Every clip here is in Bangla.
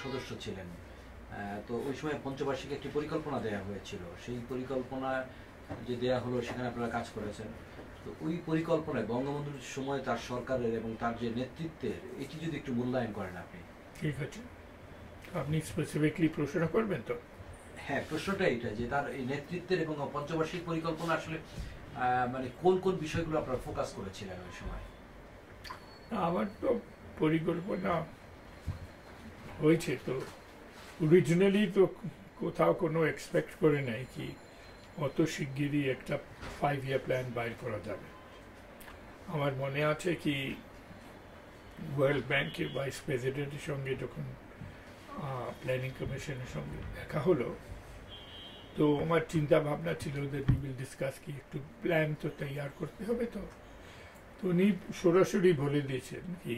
সদস্য ছিলেন। তো ওই সময় পঞ্চবার্ষিক একটি পরিকল্পনা দেওয়া হয়েছিল, সেই পরিকল্পনা যে দেওয়া হলো সেখানে আপনারা কাজ করেছেন। তো ওই পরিকল্পনায় বঙ্গবন্ধুর সময় তার সরকারের এবং তার যে নেতৃত্বের, এটি যদি একটু মূল্যায়ন করেন আপনি। ঠিক আছে, আপনি স্পেসিফিকলি প্রশ্ন করবেন তো? হ্যাঁ, প্রশ্নটা এটা যে তার এই নেতৃত্বের এবং পঞ্চবার্ষিক পরিকল্পনা আসলে মানে কোন কোন বিষয়গুলো আপনারা ফোকাস করেছিলেন ওই সময়? আমার তো পরিকল্পনা হয়েছে, তো অরিজিনালি তো কোথাও কোনো এক্সপেক্ট করে নাই কি অত শিগগিরই একটা 5-year প্ল্যান বাইর করা যাবে। আমার মনে আছে কি ওয়ার্ল্ড ব্যাংকের ভাইস প্রেসিডেন্টের সঙ্গে যখন প্ল্যানিং কমিশনের সঙ্গে দেখা হলো, তো আমার চিন্তা ভাবনা ছিল যে উই উইল ডিসকাস কি একটু প্ল্যান তো তৈরি করতে হবে। তো উনি সরাসরি বলে দিয়েছেন কি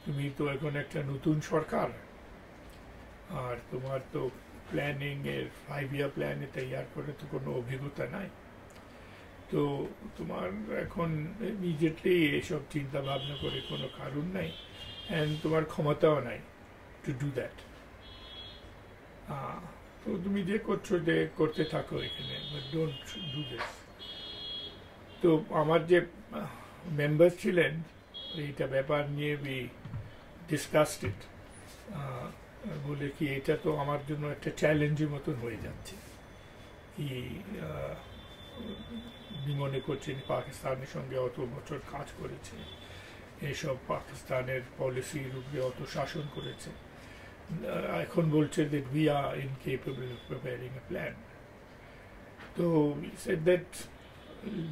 তুমি তো এখন একটা নতুন সরকার, আর তোমার তো প্ল্যানিং এর 5-year প্ল্যানে তৈরি করে তো কোনো অভিজ্ঞতা নাই, তো তোমার এখন ইমিডিয়েটলি এসব চিন্তা ভাবনা করে কোনো কারণ নাই, অ্যান্ড তোমার ক্ষমতাও নাই টু ডু দ্যাট। তো তুমি যে করছো যে করতে থাকো এখানে, বাট ডোন্ট ডু দিস। তো আমার যে মেম্বার ছিলেন এইটা ব্যাপার নিয়ে উই ডিসকাসড ইট, বলে কি এটা তো আমার জন্য একটা চ্যালেঞ্জের মতন হয়ে যাচ্ছে কি মনে করছেন পাকিস্তানের সঙ্গে অত বছর কাজ করেছে, এইসব পাকিস্তানের পলিসির উপরে অত শাসন করেছে, এখন বলছে that we are incapable of preparing a plan. So we said that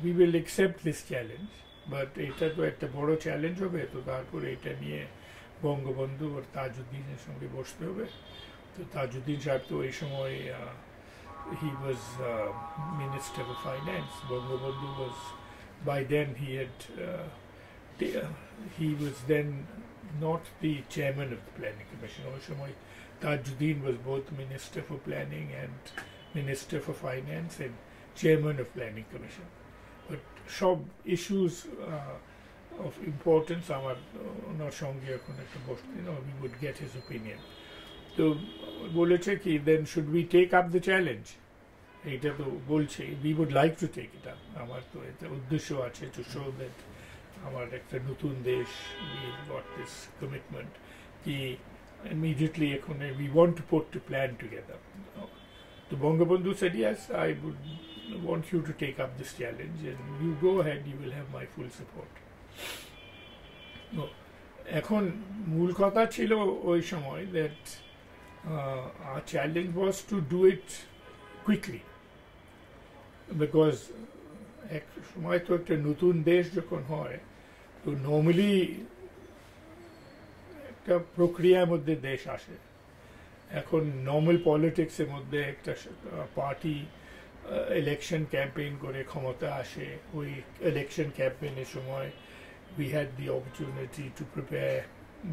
we will accept this challenge, but এটা তো একটা বড় চ্যালেঞ্জ হবে, তো তারপরে এটা নিয়ে বঙ্গবন্ধু আর তাজউদ্দিনের সঙ্গে বসতে হবে। তো তাজউদ্দিন সাহেব তো এই সময় he was Minister of Finance. Bangabandhu was, by then he was then not the chairman of the Planning Commission. Also, Tajuddin was both Minister for Planning and Minister for Finance and Chairman of Planning Commission. But সব issues of importance আমার ওনার সঙ্গে এখন একটা বসতে, we would get his opinion. তো বলেছে কি then should we take up the challenge? এটা তো বলছে we would like to take it up. আমার তো এটা উদ্দেশ্য আছে to show that আমার একটা নতুন দেশ, we got this commitment কি immediately এখন we want to put a plan together. তো Bangabandhu said yes, I would want you to take up this challenge and you go ahead, you will have my full support. এখন মূল কথা ছিল ওই সময় that our challenge was to do it quickly, because এক সময় তো একটা নতুন দেশ যখন হয় তো নর্মালি একটা প্রক্রিয়ার মধ্যে দেশ আসে। এখন নর্মাল পলিটিক্সের মধ্যে একটা পার্টি ইলেকশন ক্যাম্পেইন করে ক্ষমতা আসে, ওই ইলেকশন ক্যাম্পেইনের সময় we had the opportunity to prepare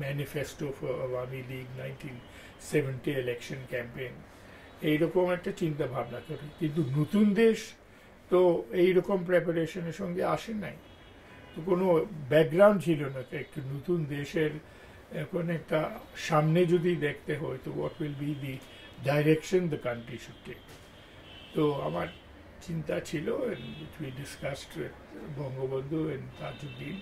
manifesto for Awami League 1970 election campaign. এইরকম একটা চিন্তা ভাবনা করি, কিন্তু নতুন দেশ তো এইরকম প্রিপারেশনের সঙ্গে আসে নাই, তো কোনো ব্যাকগ্রাউন্ড ছিল না। একটু নতুন দেশের এখন একটা সামনে যদি দেখতে হয় তো what will be the direction the country should take. তো আমার চিন্তা ছিল, we discussed with Bangabandhu and Tajuddin,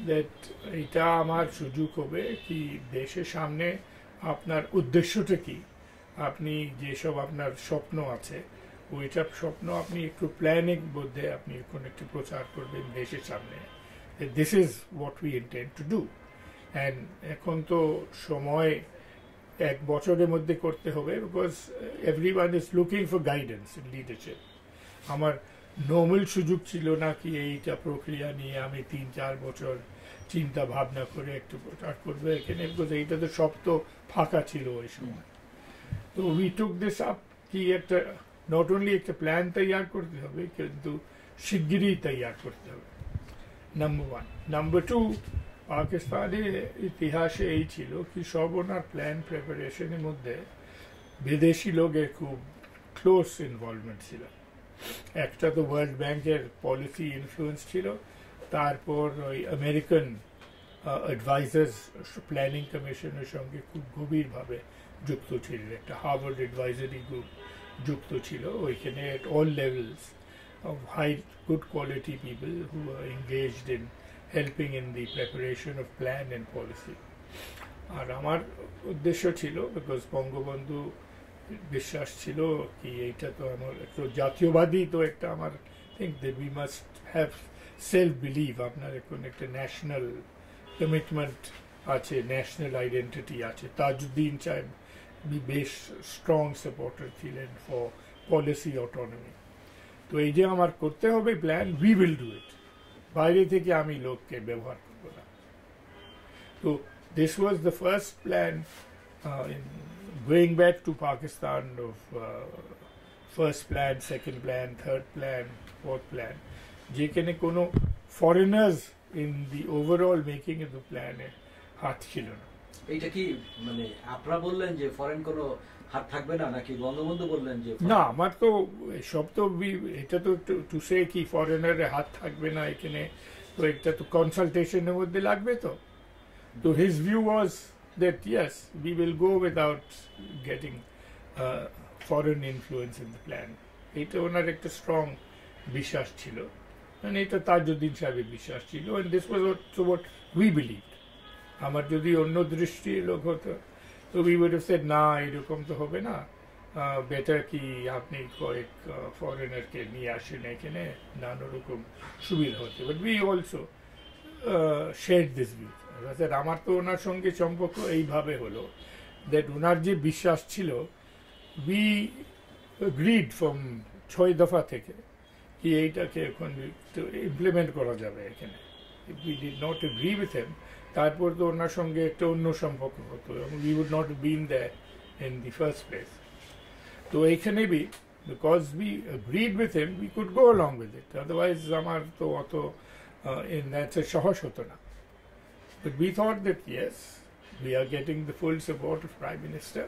that এটা আমার সুযোগ হবে কি দেশের সামনে আপনার উদ্দেশ্যটা কি, আপনি যেসব আপনার স্বপ্ন আছে ওইসব স্বপ্ন আপনি একটু প্ল্যানিং মধ্যে আপনি এখন একটু প্রচার করবেন দেশের সামনে, this is what we intend to do. And এখন তো সময় এক বছরের মধ্যে করতে হবে, because everyone is looking for guidance in leadership. আমার নর্মাল সুযোগ ছিল না কি এইটা প্রক্রিয়া নিয়ে আমি 3-4 বছর চিন্তা ভাবনা করে একটু প্রচার করবো এখানে, বিকজ এইটা তো সব তো ফাঁকা ছিল ওই সময়। তো উই টুক দিস আপ কি একটা নট অনলি একটা প্ল্যান তৈরি করতে হবে, কিন্তু শিগগিরই তৈরি করতে হবে, নাম্বার 1। নাম্বার 2, পাকিস্তানের ইতিহাসে এই ছিল কি সব ওনার প্ল্যান প্রিপারেশনের মধ্যে বিদেশি লোকের খুব ক্লোজ ইনভলভমেন্ট ছিল। একটা তো ওয়ার্ল্ড ব্যাংকের পলিসি ইনফ্লুয়েন্স ছিল, তারপর ওই আমেরিকান অ্যাডভাইজার্স প্ল্যানিং কমিশনের সঙ্গে খুব গভীরভাবে যুক্ত ছিলেন, একটা হার্ভার্ড অ্যাডভাইজারি গ্রুপ যুক্ত ছিল ওইখানে at all levels of high good quality people who are engaged in helping in the preparation of plan and policy. আর আমার উদ্দেশ্য ছিল, বিকজ বঙ্গবন্ধু বিশ্বাস ছিল কি এইটা তো আমার একটু জাতীয়বাদী, তো একটা আমার think that we must have self believe, আপনার এখন একটা ন্যাশনাল কমিটমেন্ট আছে, ন্যাশনাল আইডেন্টিটি আছে। তাজউদ্দিন সাহেব বেশ স্ট্রং সাপোর্টার ছিলেন ফর পলিসি অটোনমি। তো এই যে আমার করতে হবে plan, we will do it, বাইরে থেকে আমি লোককে ব্যবহার করবো না। তো this was the first plan in going back to Pakistan of first plan, second plan, third plan, fourth plan, যেখানে কোনো foreigners in the overall making of the plan হাত ছিল না। এইটা কি মানে আপনারা বললেন যে ফরেন কোনো হাত থাকবে না, নাকি বঙ্গবন্ধু বললেন যে না, আমার তো সব তো এটা তো টু সে কি ফরেনারের হাত থাকবে না এখানে, তো এটা তো কনসালটেশনের মধ্যে লাগবে। তো So his view was that yes, we will go without getting foreign influence in the plan. এটা ওনার একটা স্ট্রং বিশ্বাস ছিল, মানে এটা তাজউদ্দিন সাহেবের বিশ্বাস ছিল, and this was also what we believed. আমার যদি অন্য দৃষ্টির লোক হতো তো we would have said না, এরকম তো হবে না, বেটার কি আপনি কয়েক ফরেনারকে নিয়ে আসেন এখানে, নানা রকম সুবিধা হতো। But we also shared this view. আমার তো ওনার সঙ্গে সম্পর্ক এইভাবে হলো দ্যাট ওনার যে বিশ্বাস ছিল, উই এগ্রিড ফ্রম 6 দফা থেকে কি এইটাকে এখন ইমপ্লিমেন্ট করা যাবে এখানে। We did not agree with him, তারপর তো ওনার সঙ্গে একটা অন্য সম্পর্ক হতো, এবং we would not been there in the first place. তো এইখানে be because we agreed with him, we could go along with it, otherwise আমার তো অত ইন দ্যাটস সাহস হতো না। But we thought that yes, we are getting the full support of Prime Minister.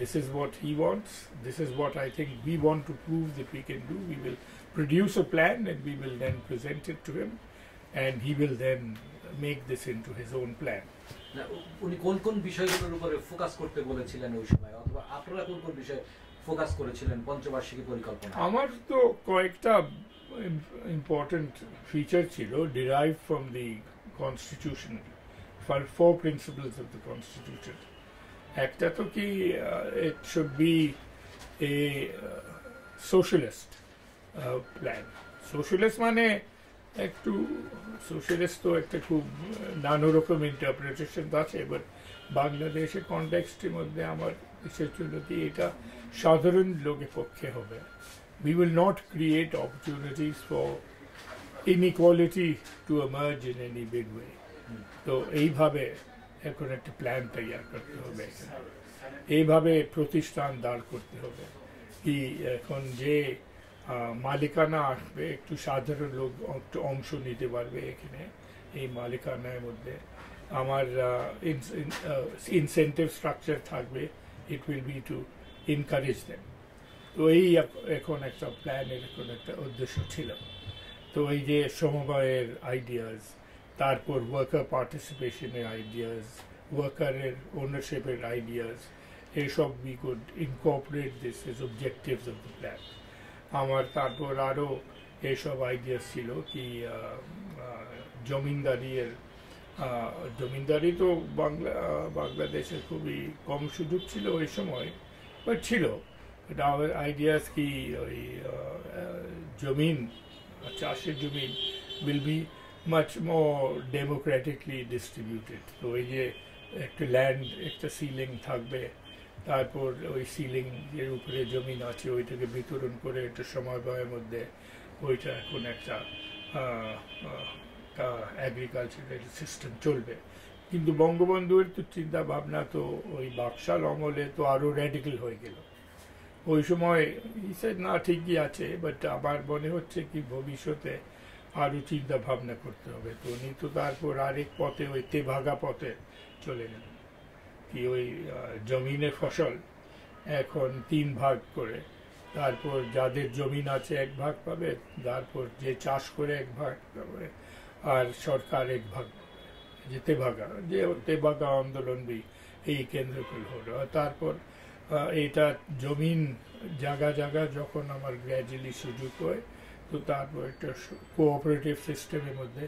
This is what he wants. This is what I think we want to prove that we can do. We will produce a plan and we will then present it to him, and he will then make this into his own plan. উনি কোন কোন বিষয়গুলোর উপরে ফোকাস করতে বলেছিলেন ওই সময়, অথবা আপনারা কোন কোন বিষয়ে ফোকাস করেছিলেন পঞ্চবার্ষিকী পরিকল্পনা? আমার তো কয়েকটা ইম্পর্টেন্ট ফিচার ছিল derived from the Constitution, for 4 principles of the Constitution. একটা তো কি it should be a socialist plan. Socialist মানে একটু socialist তো একটা খুব নানা রকম ইন্টারপ্রিটেশন আছে, বাট বাংলাদেশের কনটেক্সটের মধ্যে আমার দেশের জন্য কি এটা সাধারণ লোকের পক্ষে হবে। We will not create opportunities for inequality to emerge in any big way. তো এইভাবে এখন একটা প্ল্যান তৈরি করতে হবে, এইভাবে প্রতিষ্ঠান দাঁড় করতে হবে কি এখন যে মালিকানা আসবে, একটু সাধারণ লোক একটু অংশ নিতে পারবে এখানে, এই মালিকানার মধ্যে আমার ইনসেন্টিভ স্ট্রাকচার থাকবে, it will be to encourage them. তো এই এখন একটা প্ল্যানের এখন একটা উদ্দেশ্য ছিল। তো এই যে সমবায়ের আইডিয়াস, তারপর ওয়ার্কার পার্টিসিপেশনের আইডিয়াস, ওয়ার্কারের ওনারশিপের আইডিয়াস, এসব we could incorporate this as objectives of the plan. আমার তারপর আরও এসব আইডিয়াস ছিল কি জমিনদারি তো বাংলাদেশে খুবই কম সুযোগ ছিল ওই সময়, বাট ছিল। বাট আওয়ার আইডিয়াস কি ওই জমিন, চাষের জমিন will be much more democratically distributed. তো এই যে একটা ল্যান্ড, একটা সিলিং থাকবে, তারপর ওই সিলিং এর উপরে জমিন আছে ওইটাকে বিতরণ করে একটা সমবায়ের মধ্যে ওইটা এখন একটা অ্যাগ্রিকালচারাল সিস্টেম চলবে। কিন্তু বঙ্গবন্ধুর তো চিন্তা ভাবনা তো ওই বাকশাল আমলে তো আরও র্যাডিক্যাল হয়ে গেল। ওই সময় না ঠিকই আছে, বাট আমার মনে হচ্ছে কি ভবিষ্যতে আরও চিন্তা ভাবনা করতে হবে। তো উনি তো তারপর আরেক পথে ওই তেভাগা পথে চলে গেলেন কি ওই জমিনের ফসল এখন 3 ভাগ করে, তারপর যাদের জমিন আছে 1 ভাগ পাবে, তারপর যে চাষ করে 1 ভাগ পাবে, আর সরকার 1 ভাগ পাবে। যে তেভাগা আন্দোলন বি এই কেন্দ্রগুলো হলো। আর তারপর এটা জমিন জায়গা জায়গা যখন আমার গ্র্যাজুয়ালি সুযোগ হয়, তো তারপর একটা কোঅপারেটিভ সিস্টেমের মধ্যে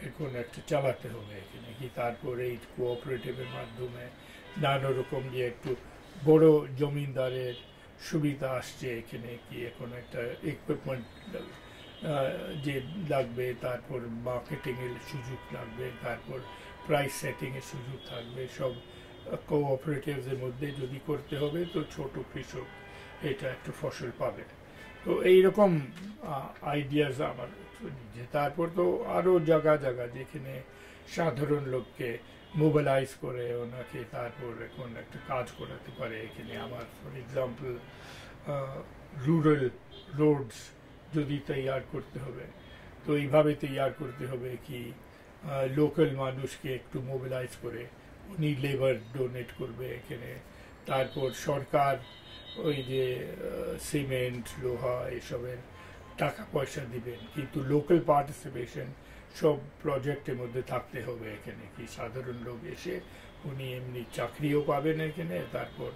এখন একটা চালাতে হবে এখানে কি। তারপর এই কোঅপারেটিভের মাধ্যমে নানা রকম যে একটু বড় জমিদারের সুবিধা আসছে এখানে কি। এখন একটা ইকুইপমেন্ট যে লাগবে, তারপর মার্কেটিং এর সুযোগ লাগবে, তারপর প্রাইস সেটিং এর সুযোগ থাকবে, সব কোঅপারেটিভস এর মধ্যে যদি করতে হবে তো ছোট কৃষক এটা একটু ফসল পাবে। তো এইরকম আইডিয়াস আমার যে তারপর তো আরো জায়গা জায়গা যেখানে সাধারণ লোককে মোবিলাইজ করে ওনাকে তারপর এখন একটা কাজ করাতে পারে এখানে। আমার ফর এক্সাম্পল রুরাল রোডস যদি তৈয়ার করতে হবে, তো এইভাবে তৈয়ার করতে হবে কি লোকাল মানুষকে একটু মোবিলাইজ করে উনি লেবার ডোনেট করবে এখানে। তারপর সরকার ওই যে সিমেন্ট লোহা এসবের টাকা পয়সা দিবেন, কিন্তু লোকাল পার্টিসিপেশন সব প্রজেক্টের মধ্যে থাকতে হবে এখানে কি। সাধারণ লোক এসে উনি এমনি চাকরিও পাবেন এখানে, তারপর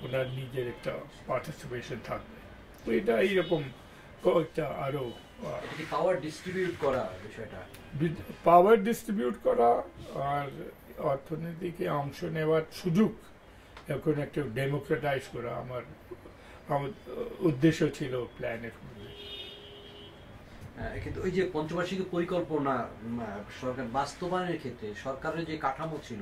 ওনার নিজের একটা পার্টিসিপেশন থাকবে। তো এটা এইরকম কয়েকটা আরো পাওয়ার ডিস্ট্রিবিউট করা বিষয়টা, পাওয়ার ডিস্ট্রিবিউট করা আর অর্থনীতিকে অংশ নেওয়ার সুযোগ এখন একটা ডেমোক্রেটাইজ করা আমার উদ্দেশ্য ছিল প্ল্যানের মধ্যে। কিন্তু ওই যে পঞ্চবার্ষিক পরিকল্পনা সরকার বাস্তবায়নের ক্ষেত্রে সরকারের যে কাঠামো ছিল,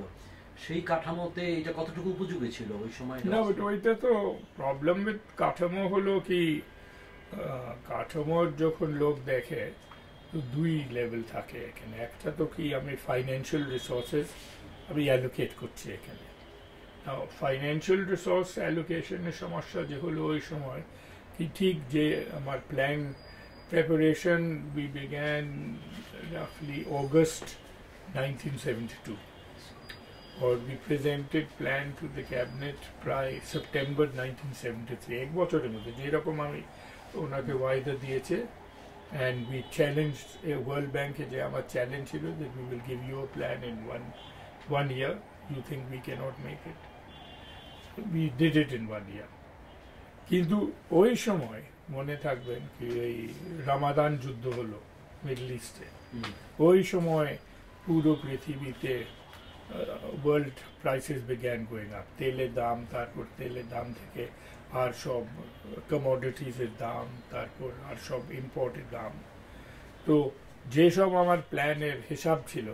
সেই কাঠামোতে এটা কতটুকু উপযোগী ছিল ওই সময়? না, ওইটা তো প্রবলেম উইথ কাঠামো হলো কি, কাঠামোর যখন লোক দেখে তো দুই লেভেল থাকে এখানে। একটা তো কি আমি ফাইন্যান্সিয়াল রিসোর্সেস আমি অ্যালোকেট করছি এখানে। ফাইন্যান্সিয়াল রিসোর্স অ্যালোকেশনের সমস্যা যে হলো ওই সময় কি, ঠিক যে আমার plan preparation we began roughly August 1972, or we presented plan to the cabinet প্রায় September 1973, এক বছরের মধ্যে যেরকম আমি ওনাকে ওয়াইদা দিয়েছে। and we challenged World Bank যে আমার চ্যালেঞ্জ ছিল that we will give you a plan in one year, you think we cannot make it? We did it in 1 year. কিন্তু ওই সময় মনে থাকবেন কি এই রামাদান যুদ্ধ হলো মিডল ইস্টে, ওই সময় পুরো পৃথিবীতে world prices began going up. তেলের দাম, তারপর তেলের দাম থেকে আর সব কমোডিটিসের দাম, তারপর আর সব ইম্পোর্টের দাম। তো যেসব আমার প্ল্যানের হিসাব ছিল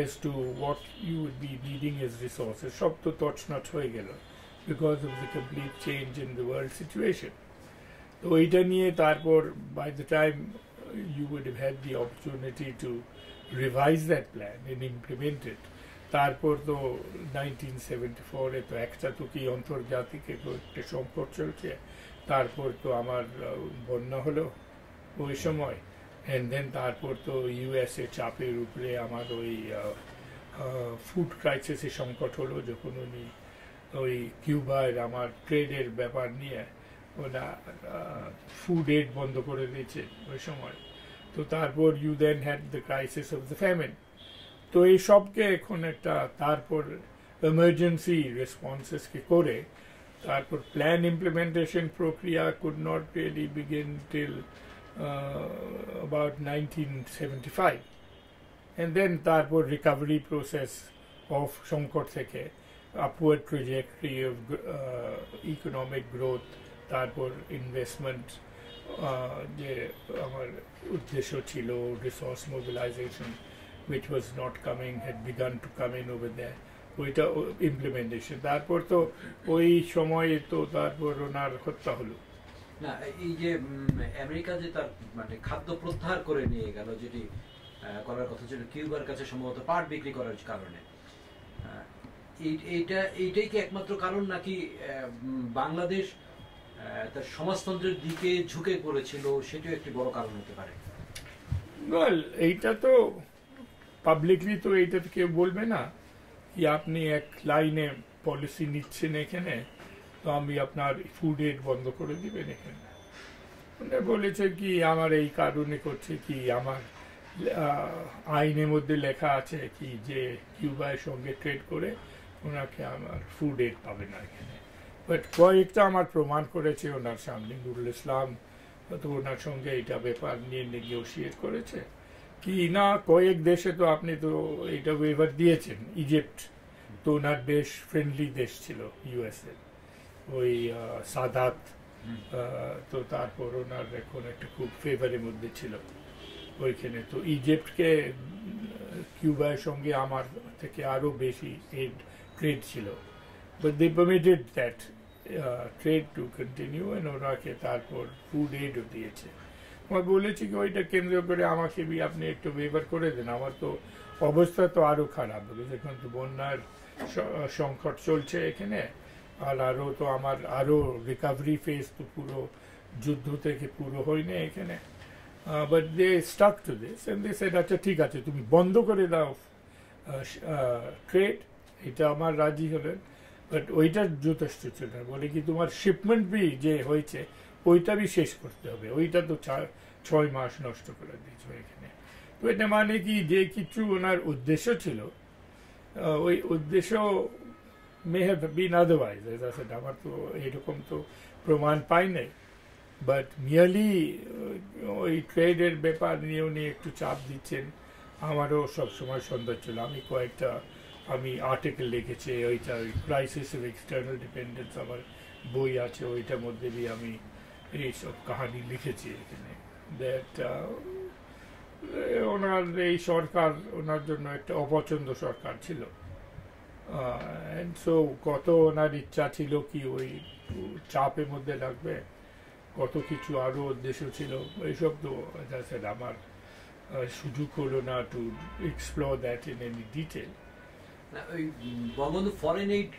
as to what you would be needing as resources, সব তো তছনছ হয়ে গেল because of the complete change in the world situation. তো এইটা নিয়ে তারপর by the time you would have had the opportunity to revise that plan and implement it, তারপর তো 1974-এ তো একটা তো কি আন্তর্জাতিক একটা সংকট চলছে, তারপর তো আমার বন্যা হলো ওই সময়, and then তারপর তো ইউএসএ চাপের উপরে আমার ওই ফুড ক্রাইসিসের সংকট হলো, যখন উনি ওই কিউবার আমার ট্রেডের ব্যাপার নিয়ে ওরা ফুড এড বন্ধ করে দিয়েছে ওই সময়। তো তারপর you then had the crisis of the famine. তো এই সবকে এখন একটা তারপর এমার্জেন্সি রেসপন্সেসকে করে তারপর প্ল্যান ইমপ্লিমেন্টেশন প্রক্রিয়া could not really begin till about 1975, and then তারপর রিকভারি প্রসেস অফ সংকট থেকে upward trajectory of economic growth, তারপর ইনভেস্টমেন্ট যে আমার উদ্দেশ্য ছিল resource mobilisation which was not coming had begun to come in over there, ওইটা ইমপ্লিমেন্টেশন। তারপর তো ওই সময়ে তো তারপর ওনার হত্যা হলো। না, এই যে আমেরিকা যে তার মানে খাদ্য প্রত্যাহার করে নিয়ে গেল, যেটি করার কথা ছিল কিউবার কাছে সম্ভবত পাট বিক্রি করার কারণে, এইটাই কি একমাত্র কারণ, নাকি বাংলাদেশ তার সমাজতন্ত্রের দিকে ঝুঁকে পড়েছিল সেটাও একটি বড় কারণ হতে পারে? এইটা তো পাবলিকলি তো এইটা কেউ বলবে না কি আপনি এক লাইনে পলিসি নিচ্ছেন এখানে, তো আমি আপনার ফুড এড বন্ধ করে দিবেন এখানে। বলেছে কি আমার এই কারণে করছে কি আমার আইনের মধ্যে লেখা আছে কি যে কিউবার সঙ্গে ট্রেড করে ওনাকে আমার ফুড এড পাবে না এখানে। বাট কয়েকটা আমার প্রমাণ করেছে ওনার সামনে, নুরুল ইসলাম তো ওনার সঙ্গে এটা ব্যাপার নিয়ে নেগোশিয়েট করেছে কি না। কয়েক দেশে তো আপনি তো এটা ওয়েভার দিয়েছেন। ইজিপ্ট তো ওনার বেশ ফ্রেন্ডলি দেশ ছিল ইউএসএ, ওই সাদাত, তো তারপর ওনার এখন একটা খুব ফেভারের মধ্যে ছিল ওইখানে। তো ইজিপ্টকে কিউবার সঙ্গে আমার থেকে আরো বেশি এড ট্রেড ছিল, but they permitted that trade to continue, ওনাকে তারপর ফুড এডও দিয়েছে। আমার বলেছি কি ওইটা কেন্দ্র করে আমাকে আপনি একটু ওয়েভার করে দেন, আমার তো অবস্থা তো আরো খারাপ, এখন তো বন্যার সংকট চলছে এখানে, আর আরো তো আমার আরো রিকভারি ফেজ তো পুরো যুদ্ধ থেকে পুরো হয়নি এখানে। But they stuck to this end they said আচ্ছা ঠিক আছে তুমি বন্ধ করে দাও ট্রেড, এটা আমার রাজি হলেন। বাট ওইটা যথেষ্ট ছিল না, বলে কি তোমার শিপমেন্ট বি যে হয়েছে ওইটা বি শেষ করতে হবে, ওইটা তো 6 মাস নষ্ট করে দিয়েছে এখানে। তো এটা মানে কি যে কিছু ওনার উদ্দেশ্য ছিল, ওই উদ্দেশ্য মে হ্যাভ বিন আদারওয়াইজ। আমার তো এরকম তো প্রমাণ পাই নাই, বাট মিয়ারলি ওই ট্রেডের ব্যাপার নিয়ে উনি একটু চাপ দিচ্ছেন। আমারও সবসময় সন্দেহ ছিল, আমি কয়েকটা আর্টিকেল লিখেছি, ওইটা ওই ক্রাইসিস অফ এক্সটার্নাল ডিপেন্ডেন্স আমার বই আছে, ওইটার মধ্যে দিয়ে আমি এইসব কাহানি লিখেছি এখানে। দ্যাট ওনার এই সরকার ওনার জন্য একটা অপছন্দ সরকার ছিল, এন্ড সো কত ওনার ইচ্ছা ছিল কি ওই চাপের মধ্যে রাখবে, কত কিছু আরো উদ্দেশ্য ছিল, এইসব তো আমার সুযোগ হলো না to explore that in any detail. ওই বঙ্গবন্ধু ফরেন এইড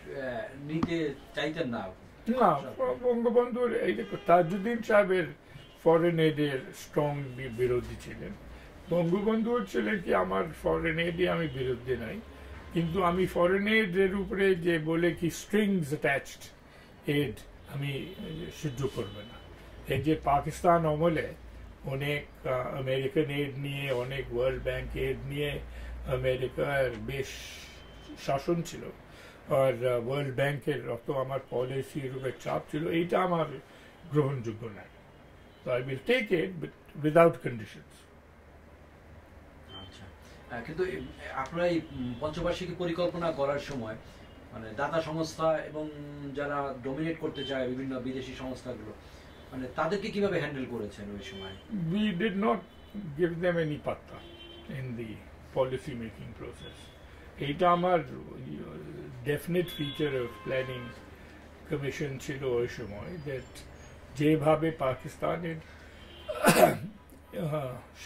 নিতে চাইতেন না? না, বঙ্গবন্ধুর এই দেখো তাজউদ্দিন সাহেবের ফরেন এইডের স্ট্রং বিরোধী ছিলেন। বঙ্গবন্ধু ছিলেন কি আমার ফরেন এইডে আমি বিরোধী নাই, কিন্তু আমি ফরেন এইডের উপরে যে বলে কি স্ট্রিংস অ্যাটাচড এড আমি সহ্য করবে না। এই যে পাকিস্তান আমলে অনেক আমেরিকান এড নিয়ে, অনেক ওয়ার্ল্ড ব্যাংক এড নিয়ে আমেরিকার বেশ শাসন ছিল, আর ওয়ার্ল্ড ব্যাংকের অত আমার পলিসির উপরে চাপ ছিল, এইটা আমার গ্রহণযোগ্য নয়। তো I will take it without conditions. আচ্ছা, কিন্তু আপনারা এই পঞ্চবার্ষিকী পরিকল্পনা করার সময় মানে দাতা সংস্থা এবং যারা ডমিনেট করতে চায় বিভিন্ন বিদেশি সংস্থাগুলো, মানে তাদেরকে কিভাবে হ্যান্ডেল করেছেন ওই সময়? We did not give them any patta in the policy making process. এইটা আমার definite feature of planning commission ছিল ওই সময়, দ্যাট যেভাবে পাকিস্তানের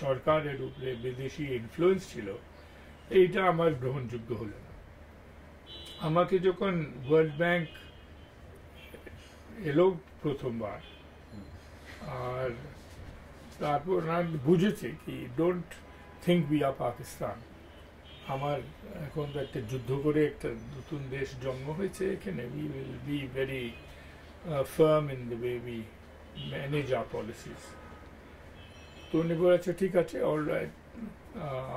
সরকারের উপরে বিদেশি ইনফ্লুয়েন্স ছিল, এইটা আমার গ্রহণযোগ্য হলো না। আমাকে যখন ওয়ার্ল্ড ব্যাংক এলো প্রথমবার, আর তারপর আমি বুঝেছি কি don't think we are Pakistan, আমার এখন তো একটা যুদ্ধ করে একটা নতুন দেশ জন্ম হয়েছে এখানে, we will be very firm in the way we manage hour policies. তো উনি বলেছে ঠিক আছে অলরাইট,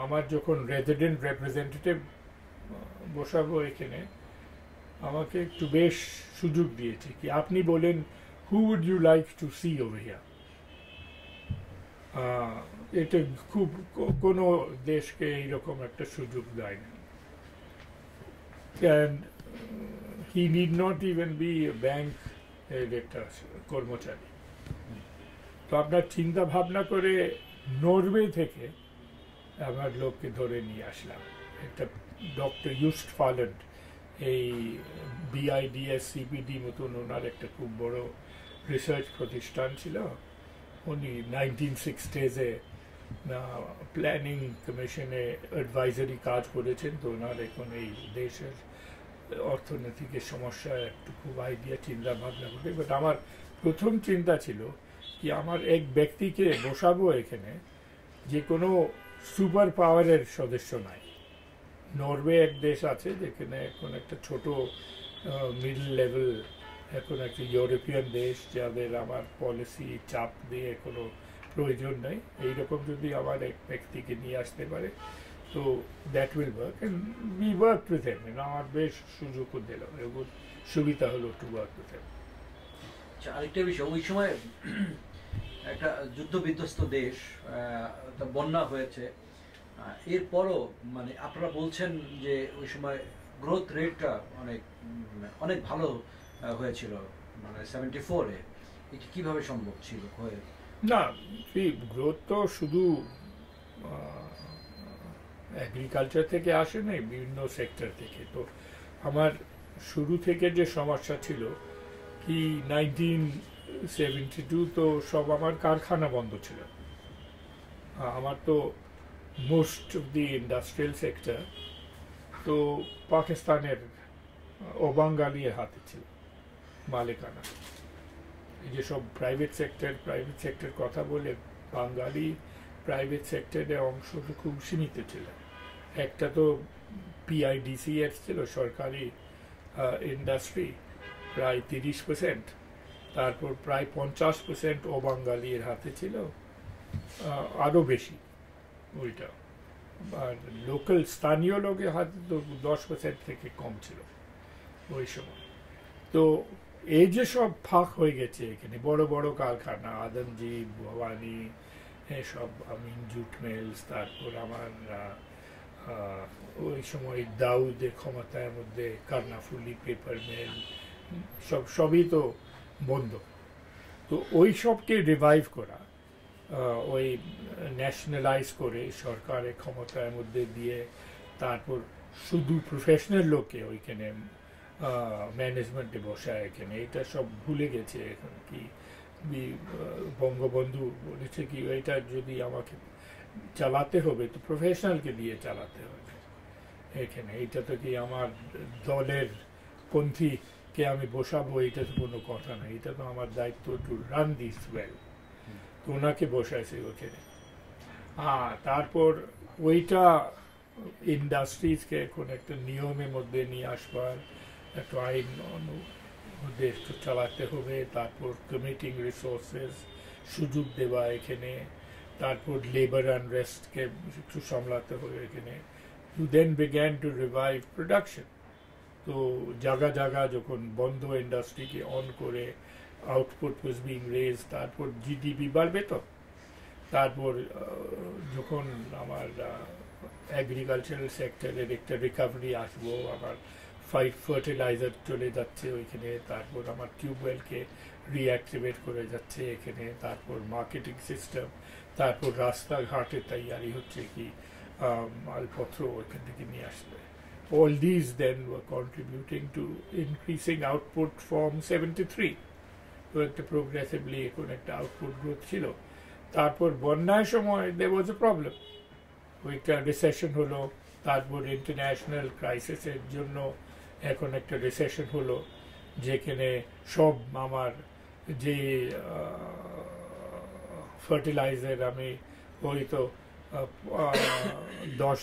আমার যখন রেজিডেন্ট রিপ্রেজেন্টেটিভ বসাবো এখানে, আমাকে একটু বেশ সুযোগ দিয়েছে কি আপনি বলেন who would you like to see over here? এটা খুব কোনো দেশকে এইরকম একটা সুযোগ দেয় না, and he need not even be a bank এর একটা কর্মচারী। তো আপনার চিন্তা ভাবনা করে নরওয়ে থেকে আমার লোককে ধরে নিয়ে আসলাম, একটা ডক্টর ইউস্ট ফালেন্ট, এই বিআইডিএস সিপিডি মতন ওনার একটা খুব বড় রিসার্চ প্রতিষ্ঠান ছিল। উনি 1960s-এ প্ল্যানিং কমিশনে অ্যাডভাইজারি কাজ করেছেন, তো ওনার এখন এই দেশের অর্থনৈতিক সমস্যা একটু খুব আইডিয়া চিন্তা ভাবনা করে। বাট আমার প্রথম চিন্তা ছিল কি আমার এক ব্যক্তিকে বসাবো এখানে যে কোনো সুপার পাওয়ারের সদস্য নাই। নরওয়ে এক দেশ আছে যেখানে এখন একটা ছোট মিডল লেভেল, এখন একটা ইউরোপিয়ান দেশ যাদের আমার পলিসি চাপ দিয়ে কোনো প্রয়োজন নেই, এইরকম যদি আমার এক ব্যক্তিকে নিয়ে আসতে পারে তো that will work, and we work with him. আমার বেশ সুযোগও দিল, এবং সুবিধা হলো টু ওয়ার্ক উইথ হিম। আচ্ছা, আরেকটা বিষয়, ওই সময় একটা যুদ্ধ বিধ্বস্ত দেশ, তা বন্যা হয়েছে, এরপরও মানে আপনারা বলছেন যে ওই সময় গ্রোথ রেটটা অনেক অনেক ভালো হয়েছিল, মানে 74-এ। এটি কিভাবে সম্ভব ছিল হয়ে? না, গ্রোথ তো শুধু এগ্রিকালচার থেকে আসে নাই, বিভিন্ন সেক্টর থেকে। তো আমার শুরু থেকে যে সমস্যা ছিল কি 1972 তো সব আমার কারখানা বন্ধ ছিল। আমার তো most of the industrial sector তো পাকিস্তানের ওবাঙ্গালির হাতে ছিল মালিকানা। এই যে সব প্রাইভেট সেক্টর কথা বলে, বাঙালি প্রাইভেট সেক্টরের অংশ তো খুব সীমিত ছিল। একটা তো PIDCS ছিল, সরকারি ইন্ডাস্ট্রি, প্রায় 30%, তারপর প্রায় 50% ওবাঙ্গালির হাতে ছিল, আরও বেশি ওইটা। আর লোকাল স্থানীয় লোকের হাতে তো 10% থেকে কম ছিল ওই সময়। তো এই যে সব ফাঁক হয়ে গেছে এখানে, বড় বড় কারখানা, আদমজি, ভবানী, এসব আমিন জুট মিলস, তারপর আমার ওই সময় দাউদের ক্ষমতার মধ্যে কর্ণফুলি পেপার মিল, সবই তো বন্ধ। তো ওই সবকে রিভাইভ করা, ওই ন্যাশনালাইজ করে সরকারের ক্ষমতার মধ্যে দিয়ে, তারপর শুধু প্রফেশনাল লোককে ওইখানে ম্যানেজমেন্টে বসায় এখানে, এটা সব ভুলে গেছে এখন। কি বঙ্গবন্ধু বলেছে কি, এটা যদি আমাকে চালাতে হবে তো প্রফেশনালকে দিয়ে চালাতে হবে এখানে। এটা তো কি আমার দলের পন্থীকে আমি বসাবো, এটা তো কোনো কথা না, এটা তো আমার দায়িত্ব টু রান দিস ওয়েল। তো ওনাকে বসাইছে ওখানে। তারপর ওইটা ইন্ডাস্ট্রিজকে এখন একটা নিয়মের মধ্যে নিয়ে আসবার, একটা আইন মধ্যে একটু চালাতে হবে, তারপর কমিটিং রিসোর্সেস সুযোগ দেওয়া এখানে, তারপর লেবার আনরেস্টকে একটু সামলাতে হবে এখানে। To then began to revive production. তো জায়গা জায়গা যখন বন্ধ ইন্ডাস্ট্রিকে অন করে, আউটপুট ওয়াজ বিং রেজ, তারপর GDP বাড়বে। তো তারপর যখন আমার এগ্রিকালচারাল সেক্টরের একটা রিকভারি আসবো, আমার ফার্টিলাইজার চলে যাচ্ছে ওইখানে, তারপর আমার টিউবওয়েলকে রিঅ্যাক্টিভেট করে যাচ্ছে এখানে, তারপর মার্কেটিং সিস্টেম, তারপর রাস্তাঘাটের তৈয়ারি হচ্ছে কি মালপত্র ওইখান থেকে নিয়ে আসবে। All these then were contributing to increasing output from 73. তো একটা প্রোগ্রেসিভলি এখন একটা আউটপুট গ্রোথ ছিল। তারপর বন্যার সময় there was a problem, ওইটা রিসেশন হলো, তারপর ইন্টারন্যাশনাল ক্রাইসিসের জন্য এখন একটা রিসেশন হলো, যেখানে সব আমার যে ফার্টিলাইজার আমি ওই তো $10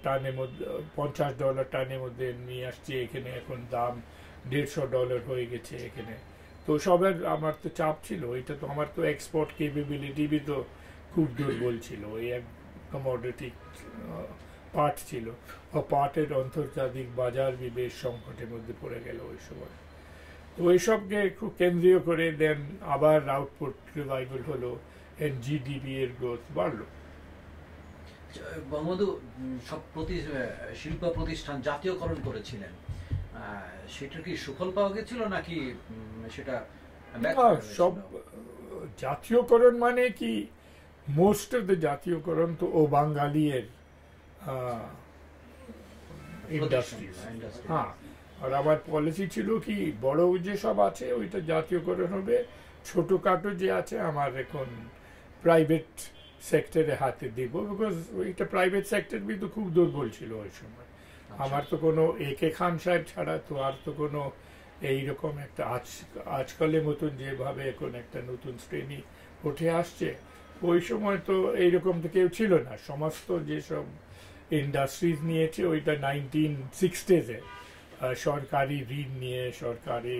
টানের মধ্যে, $50 টানের মধ্যে নিয়ে আসছি এখানে, এখন দাম $150 হয়ে গেছে এখানে। তো সবের আমার তো চাপ ছিল, এটা তো আমার তো এক্সপোর্ট কেপেবিলিটি তো খুব দুর্বল ছিল, ওই এক কমোডিটি পার্ট ছিল, ও পার্টের আন্তর্জাতিক বাজার বেশ সংকটের মধ্যে পড়ে গেল ওই সময়। তো ওই সবকে খুব কেন্দ্রীয় করে দেন আবার আউটপুট রিভাইভাল হলো, এন্ড GDP এর গ্রোথ বাড়লো। বঙ্গবন্ধু সব শিল্প প্রতিষ্ঠান জাতীয়করণ করেছিলেন, সেটা কি সুফল পাওয়া গেছিল নাকি সেটা সব জাতীয়করণ মানে কি, মোস্ট অফ দ্য জাতীয়করণ তো ও বাঙালির ইন্ডাস্ট্রিজ। হ্যাঁ, আর আমার পলিসি ছিল কি, বড় যে সব আছে ওইটা জাতীয়করণ হবে, ছোটখাটো যে আছে আমার এখন প্রাইভেট সেক্টরে হাতে দিব, বিকজ ওইটা প্রাইভেট সেক্টর তো খুব দুর্বল ছিল ওই সময়। আমার তো কোনো একে খান সাহেব ছাড়া তো আর তো কোনো এইরকম একটা আজকালের মতন যেভাবে এখন একটা নতুন শ্রেণী উঠে আসছে, ওই সময় তো এইরকম তো কেউ ছিল না। সমস্ত যেসব ইন্ডাস্ট্রিজ নিয়েছে ওইটা 1960s সরকারি ঋণ নিয়ে, সরকারি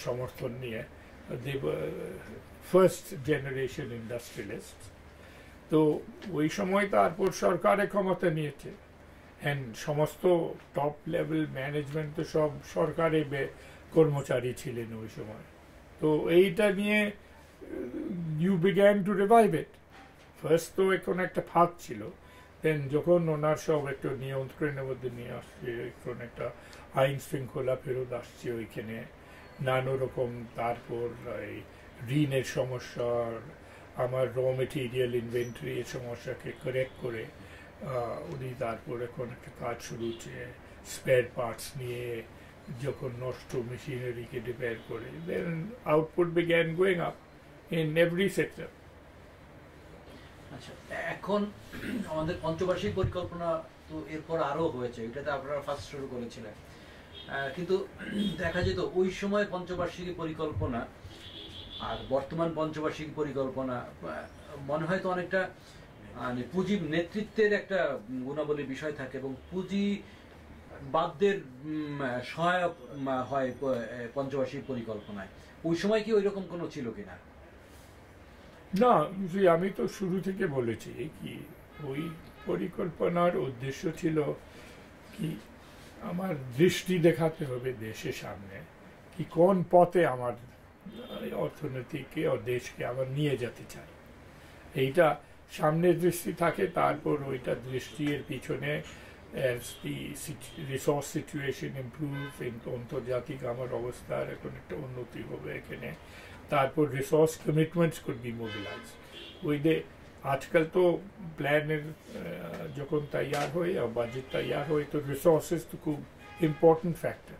সমর্থন নিয়ে। they were first generation industrialists. তো ওই সময় তারপর সরকারে ক্ষমতা নিয়েছে, অ্যান্ড সমস্ত টপ লেভেল ম্যানেজমেন্ট তো সব সরকারি কর্মচারী ছিলেন ওই সময়। তো এইটা নিয়ে you began to revive it. First তো এখন একটা ফাঁক ছিল, দেন যখন ওনার সব একটু নিয়ন্ত্রণের মধ্যে নিয়ে আসছে, এখন একটা আইন শৃঙ্খলা ফেরত আসছে ওইখানে, নানা রকম, তারপর এই ঋণের সমস্যা, আমার র মেটেরিয়াল ইনভেন্টরি এর সমস্যাকে কারেক্ট করে উনি তারপর এখন একটা কাজ শুরু হচ্ছে স্পেয়ার পার্টস নিয়ে, যখন নষ্ট মেশিনারিকে রিপেয়ার করে, then output began going up in every sector. আচ্ছা, এখন আমাদের পঞ্চবার্ষিক পরিকল্পনা তো এরপর আরো হয়েছে, এটাতে আপনারা ফার্স্ট শুরু করেছিলেন, কিন্তু দেখা যেত ওই সময় পঞ্চবার্ষিকী পরিকল্পনা আর বর্তমান পঞ্চবার্ষিক পরিকল্পনা মনে হয় তো অনেকটা মানে পুঁজি নেতৃত্বের একটা গুণাবলী বিষয় থাকে, এবং পুঁজিবাদদের সহায়ক হয় পঞ্চবার্ষিক পরিকল্পনায়। ওই সময় কি ওই রকম কোনো ছিল কিনা? না, আমি তো শুরু থেকে বলেছি কি ওই পরিকল্পনার উদ্দেশ্য ছিল কি আমার দৃষ্টি দেখাতে হবে দেশের সামনে, কি কোন পথে আমার অর্থনীতিকে ও দেশকে আবার নিয়ে যেতে চাই। এইটা সামনে দৃষ্টি থাকে, তারপর ওইটা দৃষ্টির পিছনে রিসোর্স সিচুয়েশন ইমপ্রুভ, আন্তর্জাতিক আমার অবস্থার এখন একটা উন্নতি হবে এখানে, তারপর resource commitments could be mobilise. ওই যে আজকাল তো প্ল্যানের যখন তৈয়ার হয় আর বাজেট তৈয়ার হয়, তো রিসোর্সেস তো খুব ইম্পর্টেন্ট ফ্যাক্টর।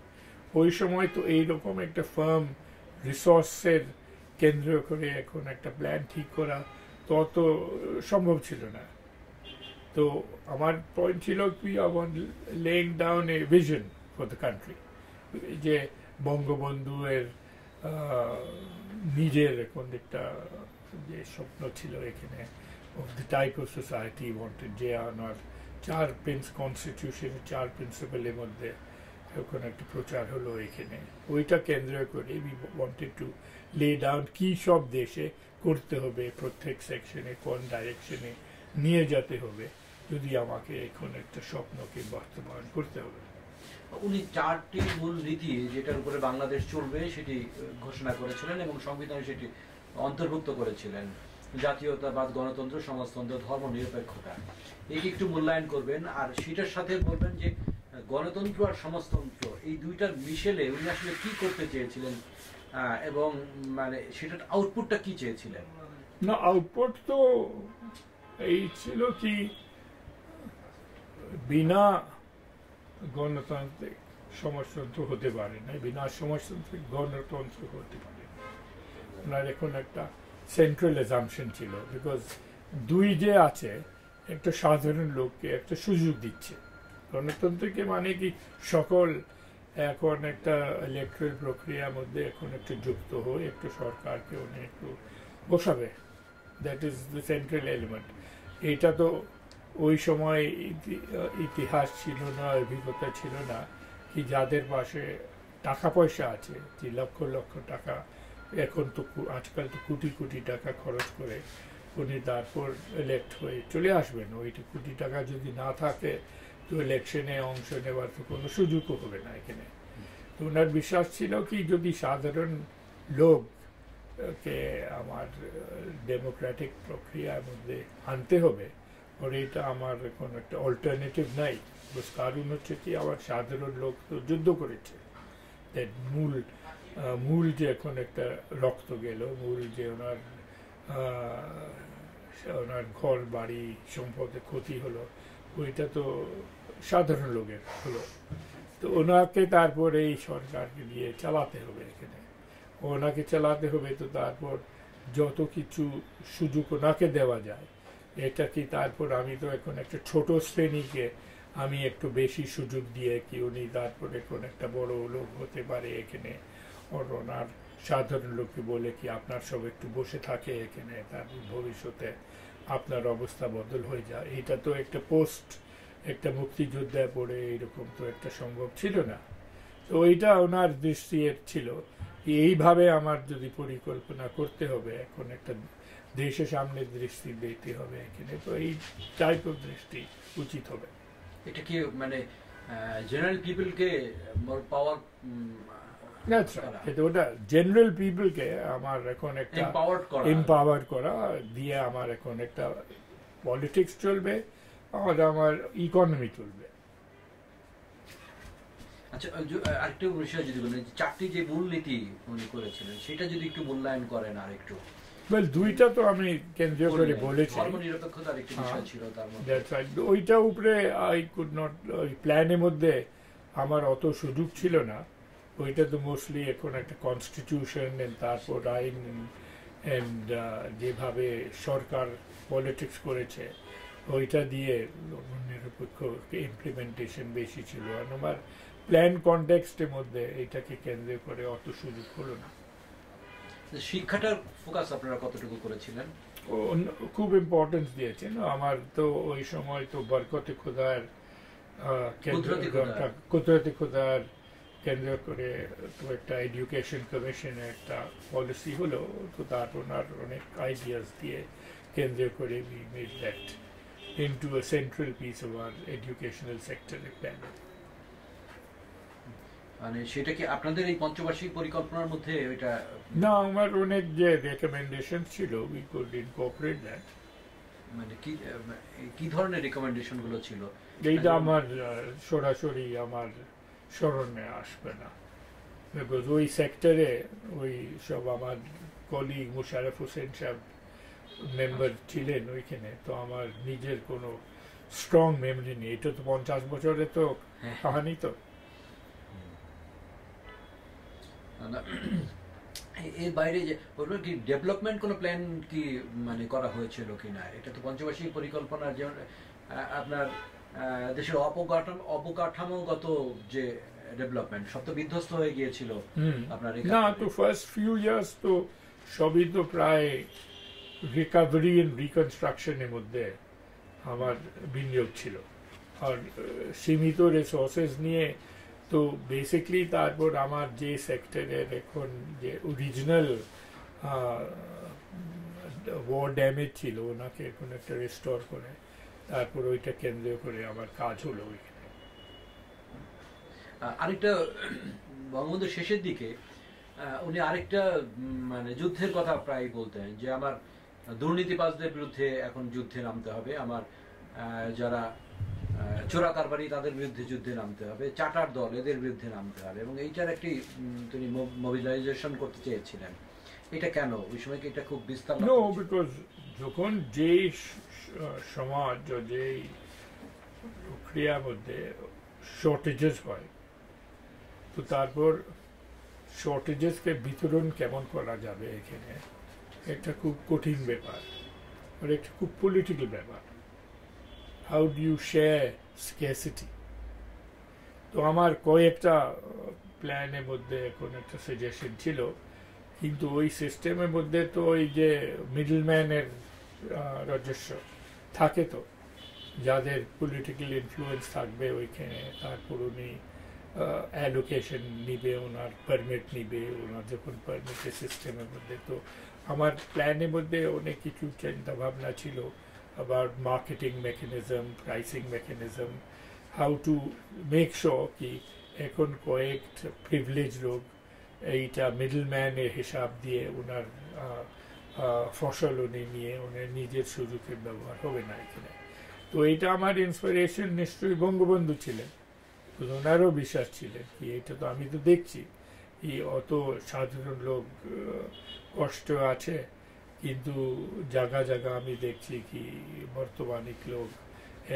ওই সময় তো এইরকম একটা ফার্ম রিসোর্সের কেন্দ্র করে এখন একটা প্ল্যান ঠিক করা তত সম্ভব ছিল না। তো আমার পয়েন্ট ছিল কি laying down A vision for the country, যে বঙ্গবন্ধু এর নিজের এখন একটা যে স্বপ্ন ছিল এখানে of the type of society wanted, যে আমার কনস্টিটিউশনের 4 প্রিন্সিপালের মধ্যে এখন একটা প্রচার হলো এখানে, ওইটা কেন্দ্র করে we wanted to lay down কি সব দেশে করতে হবে, প্রত্যেক সেকশনে কোন ডাইরেকশনে নিয়ে যেতে হবে যদি আমাকে এখন একটা স্বপ্নকে বাস্তবায়ন করতে হবে। উনি 4টি মূল নীতি যেটার উপরে বাংলাদেশ চলবে সেটি ঘোষণা করেছিলেন এবং সংবিধানে সেটি অন্তর্ভুক্ত করেছিলেন: জাতীয়তাবাদ, গণতন্ত্র, সমাজতন্ত্র, ধর্ম নিরপেক্ষতা। এটি একটু মূল্যায়ন করবেন, আর সেটার সাথে বলবেন যে গণতন্ত্র আর সমাজতন্ত্র এই দুইটার মিশেলে উনি আসলে কি করতে চেয়েছিলেন, এবং মানে সেটার আউটপুটটা কি চেয়েছিলেন। না, আউটপুট তো এই ছিল কি বিনা গণতান্ত্রিক সমাজতন্ত্র হতে পারে না, বিনা সমাজতান্ত্রিক গণতন্ত্র হতে পারে না। ওনার এখন একটা সেন্ট্রাল অ্যাজাম্পশন ছিল, বিকজ দুই যে আছে, একটা সাধারণ লোককে একটা সুযোগ দিচ্ছে। গণতন্ত্রকে মানে কি সকল এখন একটা ইলেকট্রাল প্রক্রিয়ার মধ্যে এখন একটু যুক্ত হয়ে একটু সরকারকে উনি একটু বসাবে, that is the central element. এইটা তো ওই সময় ইতিহাস ছিল না, অভিজ্ঞতা ছিল না, কি যাদের পাশে টাকা পয়সা আছে, যে লক্ষ লক্ষ টাকা, এখন তো আজকাল তো কোটি কোটি টাকা খরচ করে উনি তারপর ইলেক্ট হয়ে চলে আসবেন। ওইটা কোটি টাকা যদি না থাকে তো ইলেকশনে অংশ নেওয়ার তো কোনো সুযোগও হবে না এখানে। তো ওনার বিশ্বাস ছিল কি যদি সাধারণ লোককে আমার ডেমোক্রেটিক প্রক্রিয়ার মধ্যে আনতে হবে, আর এটা আমার এখন একটা অল্টারনেটিভ নাই। কারণ হচ্ছে কি আমার সাধারণ লোক তো যুদ্ধ করেছে, মূল যে এখন একটা রক্ত গেল, মূল যে ওনার ঘর বাড়ি সম্পদে ক্ষতি হলো, ওইটা তো সাধারণ লোকের হলো। তো ওনাকে তারপর এই সরকারকে দিয়ে চালাতে হবে এখানে, ওনাকে চালাতে হবে। তো তারপর যত কিছু সুযোগ ওনাকে দেওয়া যায়, এটা কি তারপর আমি তো এখন একটা ছোট শ্রেণীকে আমি একটু বেশি সুযোগ দিয়ে কি উনি তারপর এখন একটা বড় লোক হতে পারে এখানে, ওনার সাধারণ লোককে বলে কি আপনার সব একটু বসে থাকে এখানে, তারপর ভবিষ্যতে আপনার অবস্থা বদল হয়ে যায়। এটা তো একটা একটা মুক্তিযোদ্ধায় পড়ে এইরকম তো একটা সম্ভব ছিল না। তো এইটা ওনার দৃষ্টি ছিল। এইভাবে আমার যদি পরিকল্পনা করতে হবে, এখন একটা দেশের সামনে দৃষ্টি দিতে হবে এখানে, তো এই টাইপ অফ দৃষ্টি উচিত হবে। এটা কি মানে জেনারেল পিপলকে পাওয়ার ওটা জেনারেল পিপলকে আমার এখন একটা এম্পাওয়ার করা দিয়ে আমার এখন একটা পলিটিক্স চলবে আর আমার ইকোনমি চলবে। আচ্ছা, আরেকটু বিষয় যদি বলেন, চারটি যে মূলনীতি উনি করেছিলেন সেটা যদি একটু মূল্যায়ন করেন আর একটু। দুইটা তো আমি কেন্দ্রীয় করে বলেছি, ধর্মনিরপেক্ষতার একটি বিষয় ছিল তার মধ্যে। ওইটা উপরে আই কুড নট, ওই প্ল্যানের মধ্যে আমার অত সুযোগ ছিল না। ওইটা তো মোস্টলি এখন একটা কনস্টিটিউশন তারপর আইন এন্ড যেভাবে সরকার পলিটিক্স করেছে ওইটা দিয়ে নিরপেক্ষ ইমপ্লিমেন্টেশন বেশি ছিল। আর আমার প্ল্যান কনটেক্সটের মধ্যে এইটাকে কেন্দ্র করে অত সুযোগ হলো না। শিক্ষাটার ফোকাস আপনারা কতটুকু করেছিলেন? খুব ইম্পর্টেন্স দিয়েছেন। আমার তো ওই সময় তো বরকতে খোদার কুদরতি খোদার কেন্দ্র করে তো একটা এডুকেশন কমিশনের একটা পলিসি হলো, তো তার ওনার অনেক আইডিয়াস দিয়ে কেন্দ্র করে we made that into a central piece of our educational sector plan. মানে সেটা কি আপনাদের এই পঞ্চবার্ষিক পরিকল্পনার মধ্যে ওইটা? না, আমার অনেক যে রেকমেন্ডেশন ছিল we could incorporate that. মানে কি ধরনের রেকমেন্ডেশন গুলো ছিল? এইটা আমার সরাসরি আমার স্মরণে আসবে না, বিকজ ওই সেক্টরে ওই সব আমার কলিগ মুশারফ হোসেন সাহেব মেম্বার ছিলেন ওইখানে, তো আমার নিজের কোনো স্ট্রং মেমরি নেই। এটা তো 50 বছরে তো কাহানি। তো এর বাইরে যে কি ডেভেলপমেন্ট কোনো প্ল্যান কি মানে করা হয়েছিল কিনা? এটা তো পঞ্চবার্ষিক পরিকল্পনার যেমন আপনার দেশের অবকাঠামোগত যে ডেভেলপমেন্ট সব তো বিধ্বস্ত হয়ে গিয়েছিল আপনার। না, তো ফার্স্ট ফিউ ইয়ার্স তো সবই তো প্রায় রিকভারি এন্ড রিকনস্ট্রাকশনের মধ্যে আমার বিনিয়োগ ছিল, আর সীমিত রিসোর্সেস নিয়ে। তো বেসিকলি তারপর আমার যে সেক্টরের এখন যে অরিজিনাল ওয়ার ড্যামেজ ছিল ওনাকে এখন একটা রেস্টোর করে তারপর ওইটা কেন্দ্র করে আমার কাজ হলো ওইখানে। আরেকটা বঙ্গবন্ধুর শেষের দিকে উনি আরেকটা মানে যুদ্ধের কথা প্রায় বলতেন যে আমার দুর্নীতিবাজদের বিরুদ্ধে এখন যুদ্ধে নামতে হবে, আমার যারা চোরা কারবারি তাদের বিরুদ্ধে যুদ্ধে নামতে হবে, চাটার দল এদের বিরুদ্ধে নামতে হবে, এবং এইটার একটি তিনি মোবিলাইজেশন করতে চেয়েছিলেন। এটা কেন ওই সময় কি এটা খুব বিস্তার? নো, বিকজ যখন যেই সমাজ যেই প্রক্রিয়ার মধ্যে শর্টেজেস হয়, তো তারপর শর্টেজেসকে বিতরণ কেমন করা যাবে এখানে একটা খুব কঠিন ব্যাপার, আর একটা খুব পলিটিক্যাল ব্যাপার। How do you share scarcity? তো আমার কয়েকটা প্ল্যানের মধ্যে এখন একটা সাজেশন ছিল, কিন্তু ওই সিস্টেমের মধ্যে তো ওই যে মিডলম্যানের রাজস্ব থাকে, তো যাদের পলিটিক্যাল ইনফ্লুয়েন্স থাকবে ওইখানে, তারপর উনি অ্যালোকেশন নিবে, ওনার পারমিট নিবে, ওনার যখন পারমিটের সিস্টেমের মধ্যে। তো আমার প্ল্যানের মধ্যে অনেক কিছু চিন্তা ভাবনা ছিল about marketing mechanism, pricing mechanism, how to make sure কি এখন কয়েক প্রিভিলেজ লোক এইটা মিডলম্যানের হিসাব দিয়ে ওনার ফসল উনি নিয়ে ওনার নিজের সুযোগের ব্যবহার হবে না এখানে। তো এইটা আমার ইন্সপিরেশন নিশ্চয়ই বঙ্গবন্ধু ছিলেন, ওনারও বিশ্বাস ছিলেন কি এটা তো আমি তো দেখছি কি অত সাধারণ লোক কষ্ট আছে, কিন্তু জায়গা জায়গা আমি দেখছি কি বর্তমানিক লোক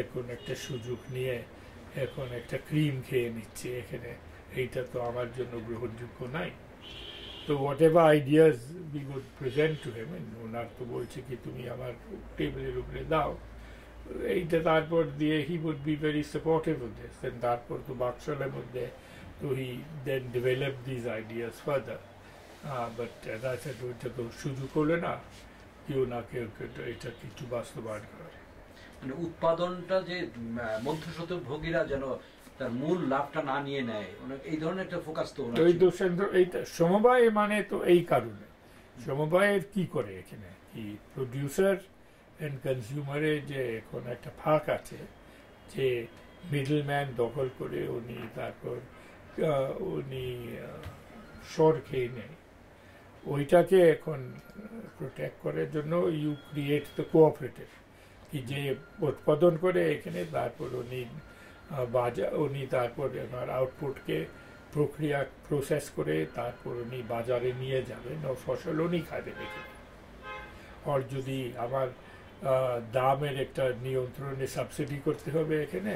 এখন একটা সুযোগ নিয়ে এখন একটা ক্রিম খেয়ে নিচ্ছে এখানে, এইটা তো আমার জন্য গ্রহণযোগ্য নাই। তো whatever ideas we would present to him, ওনার তো বলছে কি তুমি আমার টেবিলের উপরে দাও, এইটা তারপর দিয়ে he would be very supportive of this. Then তারপর তো বাকশালের মধ্যে তো he then develop this ideas further. But ওইটা তো সুযোগ হলো না কেউ না কেউ এটা কিছু বাস্তবায়ন করে। মানে উৎপাদনটা যে মধ্যশতভোগীরা যেন তার মূল লাভটা না নিয়ে নেয়, এই ধরনের একটা ফোকাস তো এইটা সমবায় মানে তো এই কারণে সমবায়ের কি করে এখানে কি প্রডিউসার এন্ড কনজিউমারের যে এখন একটা ফাঁক আছে যে মিডল ম্যান দখল করে উনি তারপর উনি সর খেয়ে নেয়, ওইটাকে এখন প্রোটেক্ট করার জন্য ইউ ক্রিয়েট দ্য কোঅপারেটিভ, কি যে উৎপাদন করে এখানে তারপর উনি তারপর আমার আউটপুটকে প্রক্রিয়া প্রসেস করে তারপর উনি বাজারে নিয়ে যাবেন ও ফসল উনি খাবেন এখানে। আর যদি আমার দামের একটা নিয়ন্ত্রণে সাবসিডি করতে হবে এখানে,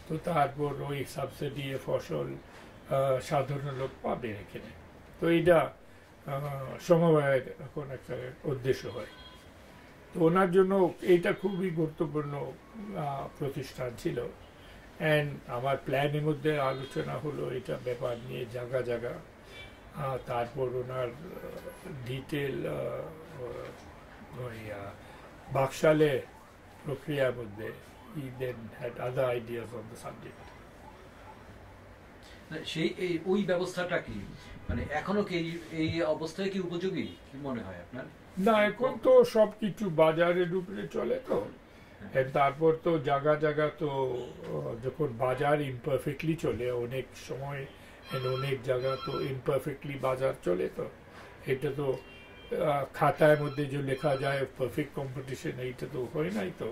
তো তারপর ওই সাবসিডি ফসল সাধারণ লোক পাবে এখানে। তো এইটা সমবায়ের এখন একটা উদ্দেশ্য হয়। তো ওনার জন্য এইটা খুবই গুরুত্বপূর্ণ প্রতিষ্ঠান ছিল। অ্যান্ড আমার প্ল্যানের মধ্যে আলোচনা হলো এটা ব্যাপার নিয়ে জায়গা জায়গা, তারপর ওনার ডিটেল ওই বাকশালে প্রক্রিয়ার মধ্যে he then had other ideas on the subject. সেই ওই ব্যবস্থাটা কি মানে এখনো কি এই অবস্থায় কি উপযোগী কি মনে হয় আপনার? না, এখন তো সবকিছু বাজারের উপরে চলে, তো তারপর তো জায়গা জায়গা তো যখন বাজার ইমপারফেক্টলি চলে অনেক সময়, অনেক জায়গা তো ইমপারফেক্টলি বাজার চলে, তো এটা তো খাতার মধ্যে যে লেখা যায় পারফেক্ট কম্পিটিশন, এইটা তো হয় নাই। তো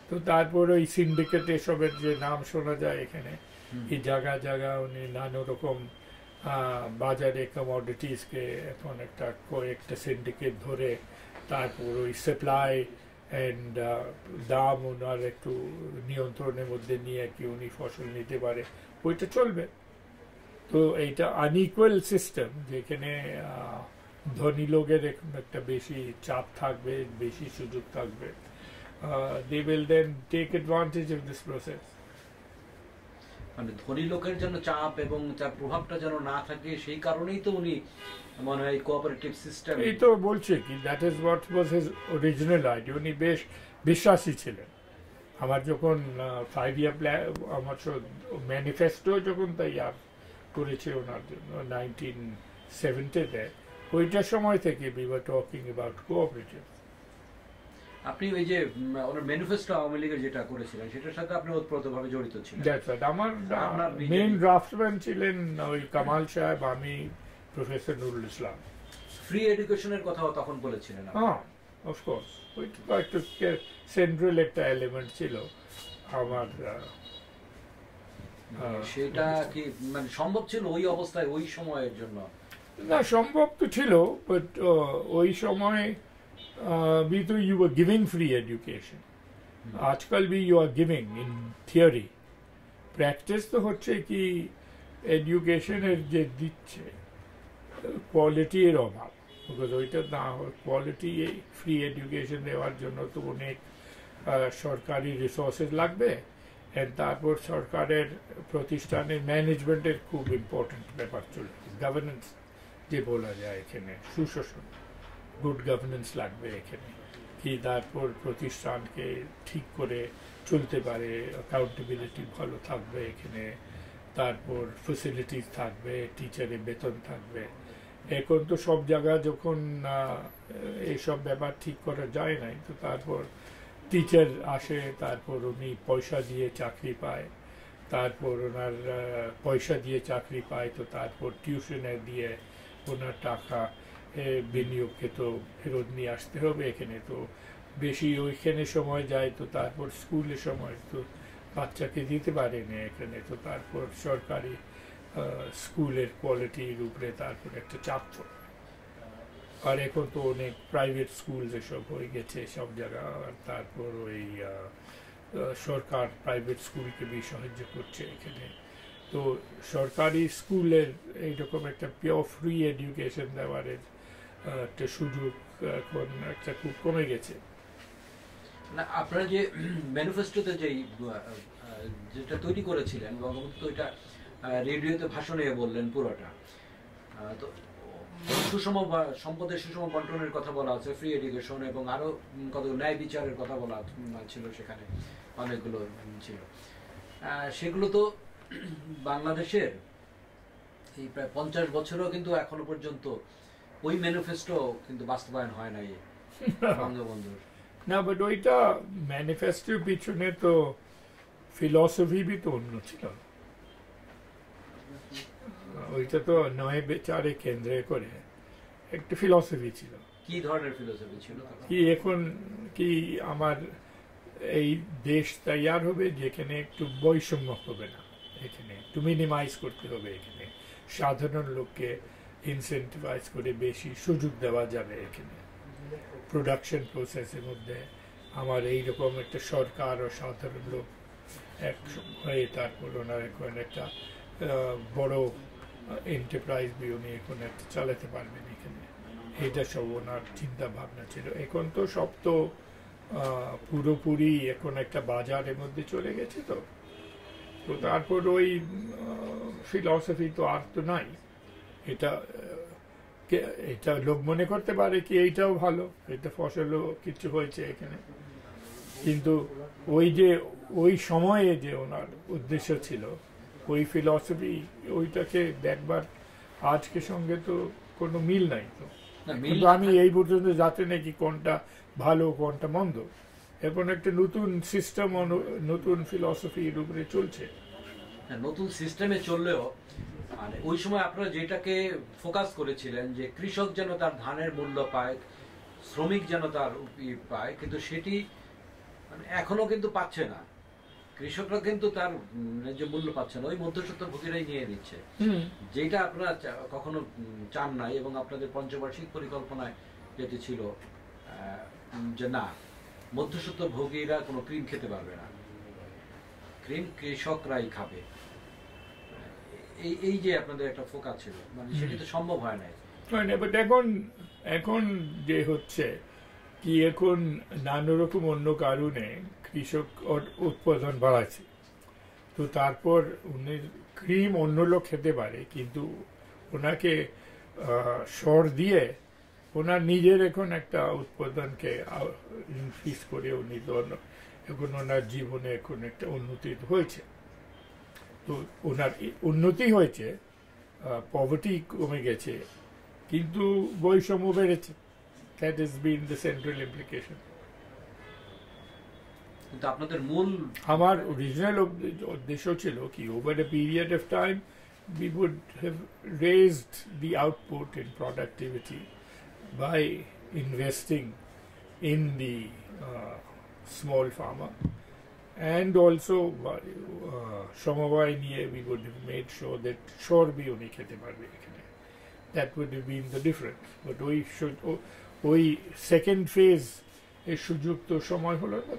তো তারপর ওই সিন্ডিকেট এসবের যে নাম শোনা যায় এখানে, এই জায়গা জায়গা উনি নানা রকম বাজারে কমোডিটিসকে এখন কয়েকটা সিন্ডিকেট ধরে তারপর ওই সাপ্লাই অ্যান্ড দাম ওনার একটু নিয়ন্ত্রণের মধ্যে নিয়ে কি উনি ফসল নিতে পারে, ওইটা চলবে। তো এইটা আনইকুয়াল সিস্টেম, যেখানে ধনী লোকের এখন একটা বেশি চাপ থাকবে, বেশি সুযোগ থাকবে, they will then take advantage of this process. মানে ধনী লোকের জন্য চাপ এবং তার প্রভাবটা যেন না থাকে, সেই কারণেই তো উনি মনে হয় কোঅপারেটিভ সিস্টেম। এই তো বলছে কি that is what was his original idea. উনি বেশ বিশ্বাসী ছিলেন। আমার যখন 5 ইয়ার প্ল্যান, আমার ম্যানিফেস্টো যখন তৈরি করেছে ওনার জন্য 1970-তে, ওইটার সময় থেকে we were talking about cooperative. আপনি ওই যে ওনার ম্যানিফেস্টো আওয়ামী লীগের যেটা করেছিলেন সেটার সাথে আপনি ওতপ্রোতভাবে জড়িত ছিলেন? আমার মেইন ড্রাফটম্যান ছিলেন ওই কামাল সাহেব, আমি প্রফেসর নুরুল ইসলাম। ফ্রি এডুকেশনের কথাও তখন বলেছিলেন? হ্যাঁ, অফকোর্স ওইটা একটু সেন্ট্রাল একটা এলিমেন্ট ছিল আমার। সেটা কি মানে সম্ভব ছিল ওই অবস্থায় ওই সময়ের জন্য? না, সম্ভব তো ছিল, বাট ওই সময় you were giving free education. आजकल भी you are giving in theory. Practice तो হচ্ছে কি education এর যে দিচ্ছে কোয়ালিটি এর অভাব, because ওইটা না কোয়ালিটি ফ্রি এডুকেশন দেওয়ার জন্য তো অনেক সরকারি রিসোর্সেস লাগবে, এন্ড তারপর সরকারের প্রতিষ্ঠানের ম্যানেজমেন্টের খুব ইম্পর্টেন্ট ব্যাপার চলে, গভর্নেন্স যে বলা যায় এখানে, সুশাসন, গুড গভর্নেন্স লাগবে এখানে, কি তারপর প্রতিষ্ঠানকে ঠিক করে চলতে পারে, অ্যাকাউন্টেবিলিটি ভালো থাকবে এখানে, তারপর ফেসিলিটিস থাকবে, টিচারের বেতন থাকবে। এখন তো সব জায়গায় যখন এইসব ব্যাপার ঠিক করা যায় নাই, তো তারপর টিচার আসে, তারপর উনি পয়সা দিয়ে চাকরি পায়, তারপর ওনার পয়সা দিয়ে চাকরি পায়, তো তারপর টিউশনে দিয়ে ওনার টাকা বিনিয়োগকে তো ফেরত নিয়ে আসতে হবে এখানে, তো বেশি ওইখানে সময় যায়, তো তারপর স্কুলের সময় তো বাচ্চাকে দিতে পারেনি এখানে, তো তারপর সরকারি স্কুলের কোয়ালিটির উপরে তারপর একটা চাপ পড়ে। আর এখন তো অনেক প্রাইভেট স্কুল এসব হয়ে গেছে সব জায়গা, আর তারপর ওই সরকার প্রাইভেট স্কুলকে বেশ সাহায্য করছে এখানে। তো সরকারি স্কুলের এইরকম একটা পিওর ফ্রি এডুকেশন দেওয়ার একটা সুযোগ এখন একটা খুব কমে গেছে। না, আপনারা যে ম্যানিফেস্টোতে যেটা তৈরি করেছিলেন বঙ্গবন্ধু, এটা রেডিওতে ভাষণে বললেন পুরোটা, তো সুষম সম্পদের সুষম বন্টনের কথা বলা আছে, ফ্রি এডুকেশন এবং আরো কত ন্যায় বিচারের কথা বলা ছিল, সেখানে অনেকগুলো ছিল। সেগুলো তো বাংলাদেশের এই প্রায় 50 বছরও কিন্তু এখনো পর্যন্ত ওই ম্যানিফেস্টো কিন্তু বাস্তবায়ন হয় নাই বঙ্গবন্ধুর। না, বাট ওইটা ম্যানিফেস্টোর পিছনে তো ফিলসফি বি তো অন্য ছিল। ওইটা তো নয় বেচারে কেন্দ্রে করে একটা ফিলসফি ছিল। কি ধরনের ফিলোসফি ছিল? কি এখন কি আমার এই দেশ তৈয়ার হবে যেখানে একটু বৈষম্য হবে না, এখানে একটু মিনিমাইজ করতে হবে, এখানে সাধারণ লোককে ইনসেন্টিভাইজ করে বেশি সুযোগ দেওয়া যাবে, এখানে প্রোডাকশন প্রসেসের মধ্যে আমার এইরকম একটা সরকার ও সাধারণ লোক এক হয়ে তারপর ওনার এখন একটা বড় এন্টারপ্রাইজ বি উনি এখন একটা চালাতে পারবেন এখানে, এটা সব ওনার চিন্তা ভাবনা ছিল। এখন তো সব তো পুরোপুরি এখন একটা বাজারের মধ্যে চলে গেছে, তো তো তারপর ওই ফিলসফি তো আর তো নাই। এটা এটা লোক মনে করতে পারে কি এইটাও ভালো, এটা ফসলও কিছু হয়েছে এখানে, কিন্তু ওই যে ওই সময়ে যে ওনার উদ্দেশ্য ছিল ওই ফিলসফি, ওইটাকে দেখবার আজকের সঙ্গে তো কোনো মিল নাই। তো কিন্তু আমি এই পর্যন্ত যাতে নাকি কোনটা ভালো কোনটা মন্দ, এখন একটা নতুন সিস্টেম নতুন ফিলসফির উপরে চলছে। নতুন সিস্টেমে চললেও মানে ওই সময় আপনারা যেটাকে ফোকাস করেছিলেন যে কৃষক যেন তার ধানের মূল্য পায়, শ্রমিক যেন তার পায়, কিন্তু সেটি মানে এখনো কিন্তু পাচ্ছে না। কৃষকরা কিন্তু তার যে মূল্য পাচ্ছে না, ওই মধ্যস্বত্ব ভোগীরাই নিয়ে নিচ্ছে, যেটা আপনারা কখনো চান নাই। এবং আপনাদের পঞ্চবার্ষিক পরিকল্পনায় যেটি ছিল যে না, মধ্যস্বত্ব ভোগীরা কোনো ক্রিম খেতে পারবে না, ক্রিম কৃষকরাই খাবে, এই যে আপনাদের একটা ফোকাস ছিল, মানে সেটি তো সম্ভব হয় নাই। বাট এখন এখন যে হচ্ছে কি, এখন নানা রকম অন্য কারণে কৃষক উৎপাদন বাড়াচ্ছে, তো তারপর উনি ক্রিম অন্য লোক খেতে পারে, কিন্তু ওনাকে সর দিয়ে ওনার নিজের এখন একটা উৎপাদনকে ইনক্রিজ করে উনি তো এখন ওনার জীবনে এখন একটা উন্নতি হয়েছে। তো ওনার উন্নতি হয়েছে, পভার্টি কমে গেছে, কিন্তু বৈষম্য বেড়েছে। That has been the central implication. কিন্তু আপনাদের মূল আমার অরিজিনাল উদ্দেশ্য ছিল কি, over a period of time we would have raised the output and productivity by investing in the small farmer, and also সমবায় নিয়ে we would have made sure that সরবি উনি খেতে পারবে এখানে। That would have been the difference. But ওই সেকেন্ড ফেজ এর সুযোগ তো সময় হলো না।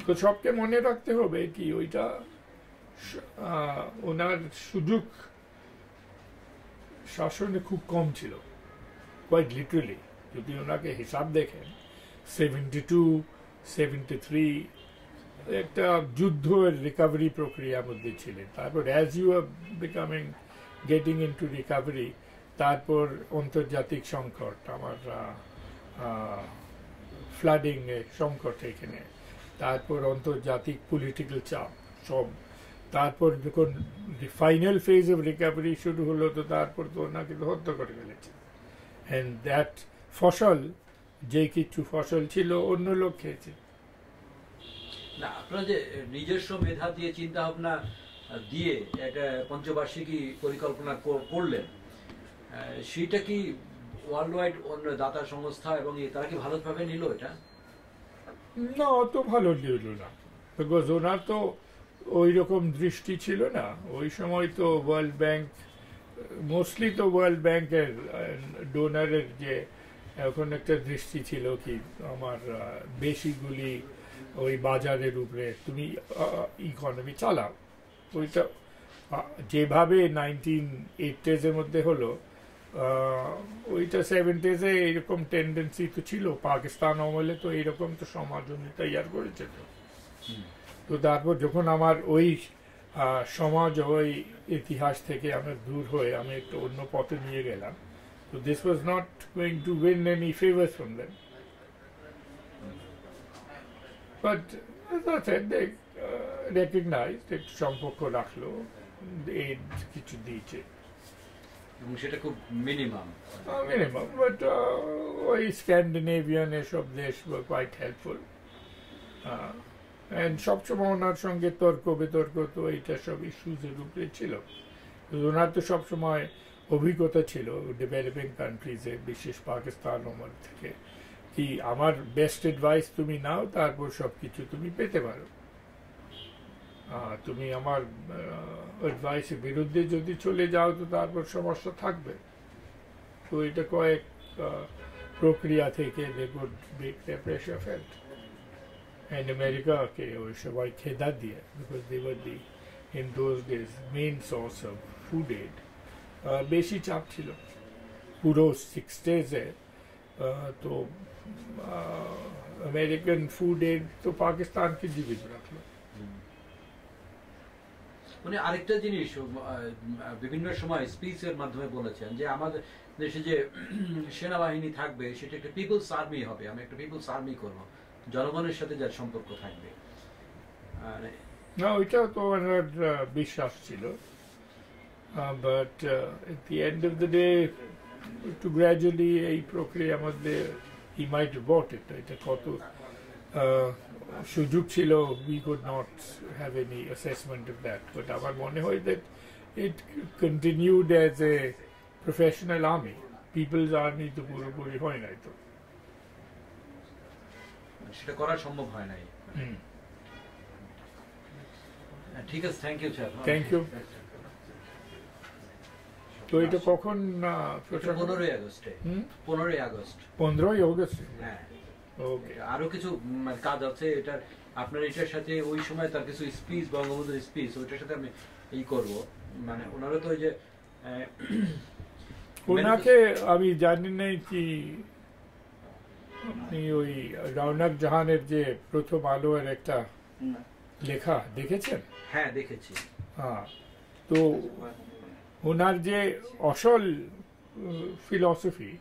তো সবকে মনে রাখতে হবে কি, ওইটা ওনার সুযোগ শাসনে খুব কম ছিল, কোয়াইট লিটারালি। যদি ওনাকে হিসাব দেখেন 72, 73 একটা যুদ্ধ রিকভারি প্রক্রিয়ার মধ্যে ছিলেন। তারপর as you are becoming getting into recovery, তারপর আন্তর্জাতিক সংকট, আমার ফ্লাডিং এর সংকট এখানে, তারপর আন্তর্জাতিক পলিটিক্যাল চাপ সব, তারপর যখন ফাইনাল ফেজ অফ রিকভারি শুরু হলো, তো তারপর তো ওনাকে তো হত্যা করে ফেলেছে। অ্যান্ড দ্যাট ফসল, যে কিছু ফসল ছিল অন্য লোক খেয়েছে। না, আপনারা যে নিজস্ব মেধা দিয়ে চিন্তা ভাবনা দিয়ে একটা পঞ্চবার্ষিকী পরিকল্পনা করলেন, সেটা কি ওয়ার্ল্ড ওয়াইড অন্য দাতা সংস্থা এবং তারা কি ভালোভাবে নিল এটা? না, অত ভালো নিল না, বিকজ ওনার তো ওই রকম দৃষ্টি ছিল না ওই সময়। তো ওয়ার্ল্ড ব্যাংক, মোস্টলি তো ওয়ার্ল্ড ব্যাংকের ডোনারের যে এখন একটা দৃষ্টি ছিল কি, আমার বেশিগুলি ওই বাজারের উপরে তুমি ইকোনমি চালাও। ওইটা যেভাবে 1980s এর মধ্যে হলো, ওইটা 70s এ এইরকম টেন্ডেন্সি তো ছিল। পাকিস্তান আমলে তো এইরকম তো সমাজ উনি তৈয়ার করেছে। তো তারপর যখন আমার ওই সমাজ, ওই ইতিহাস থেকে আমি দূর হয়ে আমি একটু অন্য পথে নিয়ে গেলাম, তো this was not going to win any favour from them. But they recognized একটু সম্পর্ক রাখলো, aid কিছু দিয়েছে এবং সেটা খুব মিনিমাম। মিনিমাম, বাট ওই স্ক্যান্ডিনেভিয়ান এসব দেশ কোয়াইট হেল্পফুল। অ্যান্ড সবসময় ওনার সঙ্গে তর্ক বিতর্ক তো এইটা সব ইস্যুজের উপরে ছিল। ওনার তো সবসময় অভিজ্ঞতা ছিল ডেভেলপিং কান্ট্রিজে, বিশেষ পাকিস্তান ওমর থেকে, কি আমার বেস্ট অ্যাডভাইস তুমি নাও, তারপর সব কিছু তুমি পেতে পারো। তুমি আমার অ্যাডভাইসের বিরুদ্ধে যদি চলে যাও তো তারপর সমস্যা থাকবে। তো এটা কয়েক প্রক্রিয়া থেকে they could make their pressure felt. And আমেরিকাকে ওই সবাই খেদা দিয়ে, because they were the in those days main source of food aid, বেশি চাপ ছিল পুরো 60s-এ। তো আমেরিকান ফুড এড তো পাকিস্তানকে জীবিত রাখলো। মানে আরেকটা জিনিস বিভিন্ন সময় স্পিচের মাধ্যমে বলেছেন যে আমাদের দেশে যে সেনাবাহিনী থাকবে সেটা একটা পিপলস আর্মি হবে, আমি একটা পিপলস আর্মি করবো, জনগণের সাথে যার সম্পর্ক থাকবে। না, ওইটাও তো ওনার বিশ্বাস ছিল, but at the end of the day একটু গ্র্যাজুয়ালি এই প্রক্রিয়ার মধ্যে হি মাইট বট ইট। এটা কত সুযোগ ছিল, we could not have any assessment of that, but আমার মনে হয় that it continued as a professional army. People's army তো পুরোপুরি হয় নাই, তো সেটা করা সম্ভব হয় নাই। ঠিক আছে, thank you sir. Thank you. তো এটা কখন? 15ই আগস্টে। 15ই আগস্ট। 15ই আগস্ট। হ্যাঁ, ওকে। আরো কিছু কাজ আছে এটার, আপনার এটার সাথে ওই সময় তার কিছু স্পিচ, বঙ্গবন্ধুর স্পিচ, ওইটার সাথে আমি এই করব, মানে ওনারও তো ওই যে ওনাকে আমি জানি না কি আপনি ওই রওনক জাহানের যে প্রথম আলো এর একটা লেখা দেখেছেন? হ্যাঁ, দেখেছি। হ্যাঁ, তো ওনার যে আসল ফিলসফি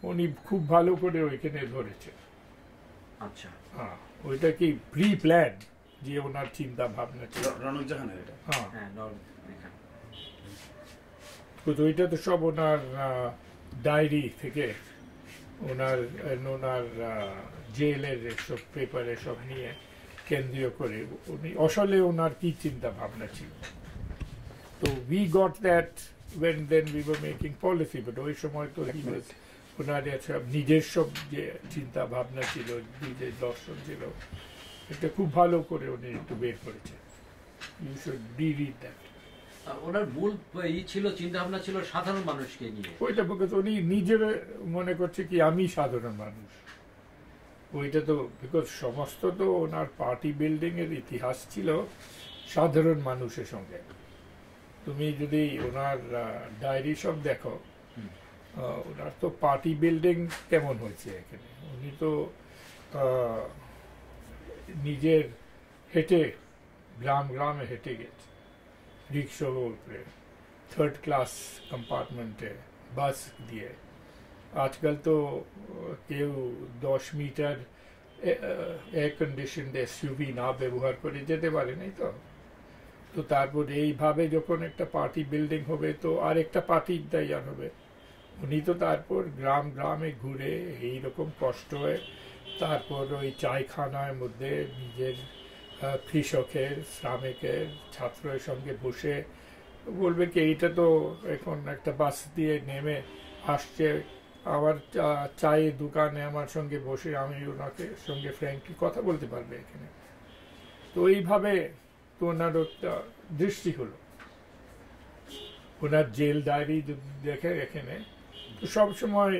উনি খুব ভালো করে ওইখানে ধরেছে। আচ্ছা, হ্যাঁ, ওইটা কি প্রি প্ল্যান যে ওনার চিন্তা ভাবনা ছিল রওনক জাহানের এটা। হ্যাঁ, তো ওইটা তো সব ওনার ডায়েরি থেকে, ওনার জেলের সব পেপারে সব নিয়ে কেন্দ্রীয় করে উনি আসলে ওনার কি চিন্তা ভাবনা ছিল। তো we got that when then we were making policy, but ওই সময় তো he was ওনার সব নিজের সব যে চিন্তা ভাবনা ছিল, নিজের দর্শন ছিল, এটা খুব ভালো করে উনি একটু বের করেছে। You should reread that. ওনার মূল ছিল, চিন্তা ভাবনা ছিল সাধারণ মানুষকে নিয়ে। ওইটা বিকজ উনি নিজের মনে করছে কি আমি সাধারণ মানুষ। ওইটা তো বিকজ সমস্ত তো ওনার পার্টি বিল্ডিং এর ইতিহাস ছিল সাধারণ মানুষের সঙ্গে। তুমি যদি ওনার ডায়েরি সব দেখো, ওনার তো পার্টি বিল্ডিং কেমন হয়েছে এখানে। উনি তো নিজের হেঁটে গ্রামে হেঁটে গেছে, রিক্সার উপরে, থার্ড ক্লাস কম্পার্টমেন্টে বাস দিয়ে। আজকাল তো কেউ 10 মিটার এয়ার কন্ডিশন এসইউভি না ব্যবহার করে যেতে পারে নাই। তো তারপর এইভাবে যখন একটা পার্টি বিল্ডিং হবে তো আর একটা পার্টির তৈরি হবে। উনি তো তারপর গ্রামে ঘুরে এইরকম কষ্ট হয়ে তারপর ওই চায়খানার মধ্যে নিজের কৃষকের, শ্রমিকের, ছাত্রের সঙ্গে বসে বলবে কি এইটা তো এখন একটা বাস দিয়ে নেমে আসছে, আবার চায়ের দোকানে আমার সঙ্গে বসে আমি ওনাকে সঙ্গে ফ্র্যাঙ্কলি কথা বলতে পারবে এখানে। তো এইভাবে তো ওনার একটা দৃষ্টি হলো। ওনার জেল ডায়েরি যদি দেখে এখানে, তো সবসময়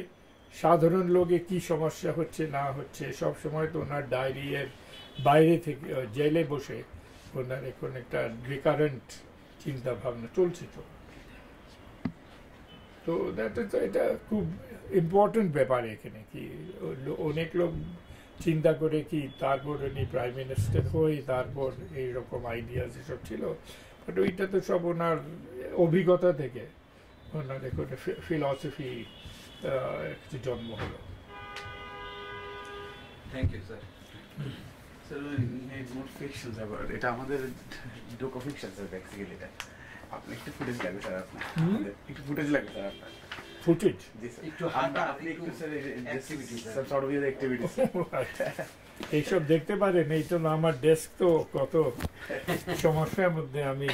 সাধারণ লোকে কি সমস্যা হচ্ছে না হচ্ছে সবসময় তো ওনার ডায়েরি এর বাইরে থেকে জেলে বসে ওনার এখন একটা রিকারেন্ট চিন্তা ভাবনা চলছে। তো এটা খুব ইম্পর্টেন্ট ব্যাপার এখানে, কি অনেক লোক চিন্তা করে কি তারপর উনি প্রাইম মিনিস্টার হয়ে তারপর এইরকম আইডিয়া যেসব ছিল, বাট ওইটা তো সব ওনার অভিজ্ঞতা থেকে ওনার এখন ফিলসফি জন্ম হলো। Thank you sir. Fiction sir, এটা আমাদের ডোকো ফিকশন স্যার বেসিক্যালি। এটা আপনি একটু ফুটেজ লাগবে স্যার, আপনার একটু ফুটেজ লাগবে স্যার আপনার। ফুটেজ জি স্যার, একটু হাঁটা, আপনি একটু একটু sir activity, sir. Some sort of your activities. এইসব দেখতে পারেন? এই তো না, আমার ডেস্ক তো কত সমস্যার মধ্যে আমি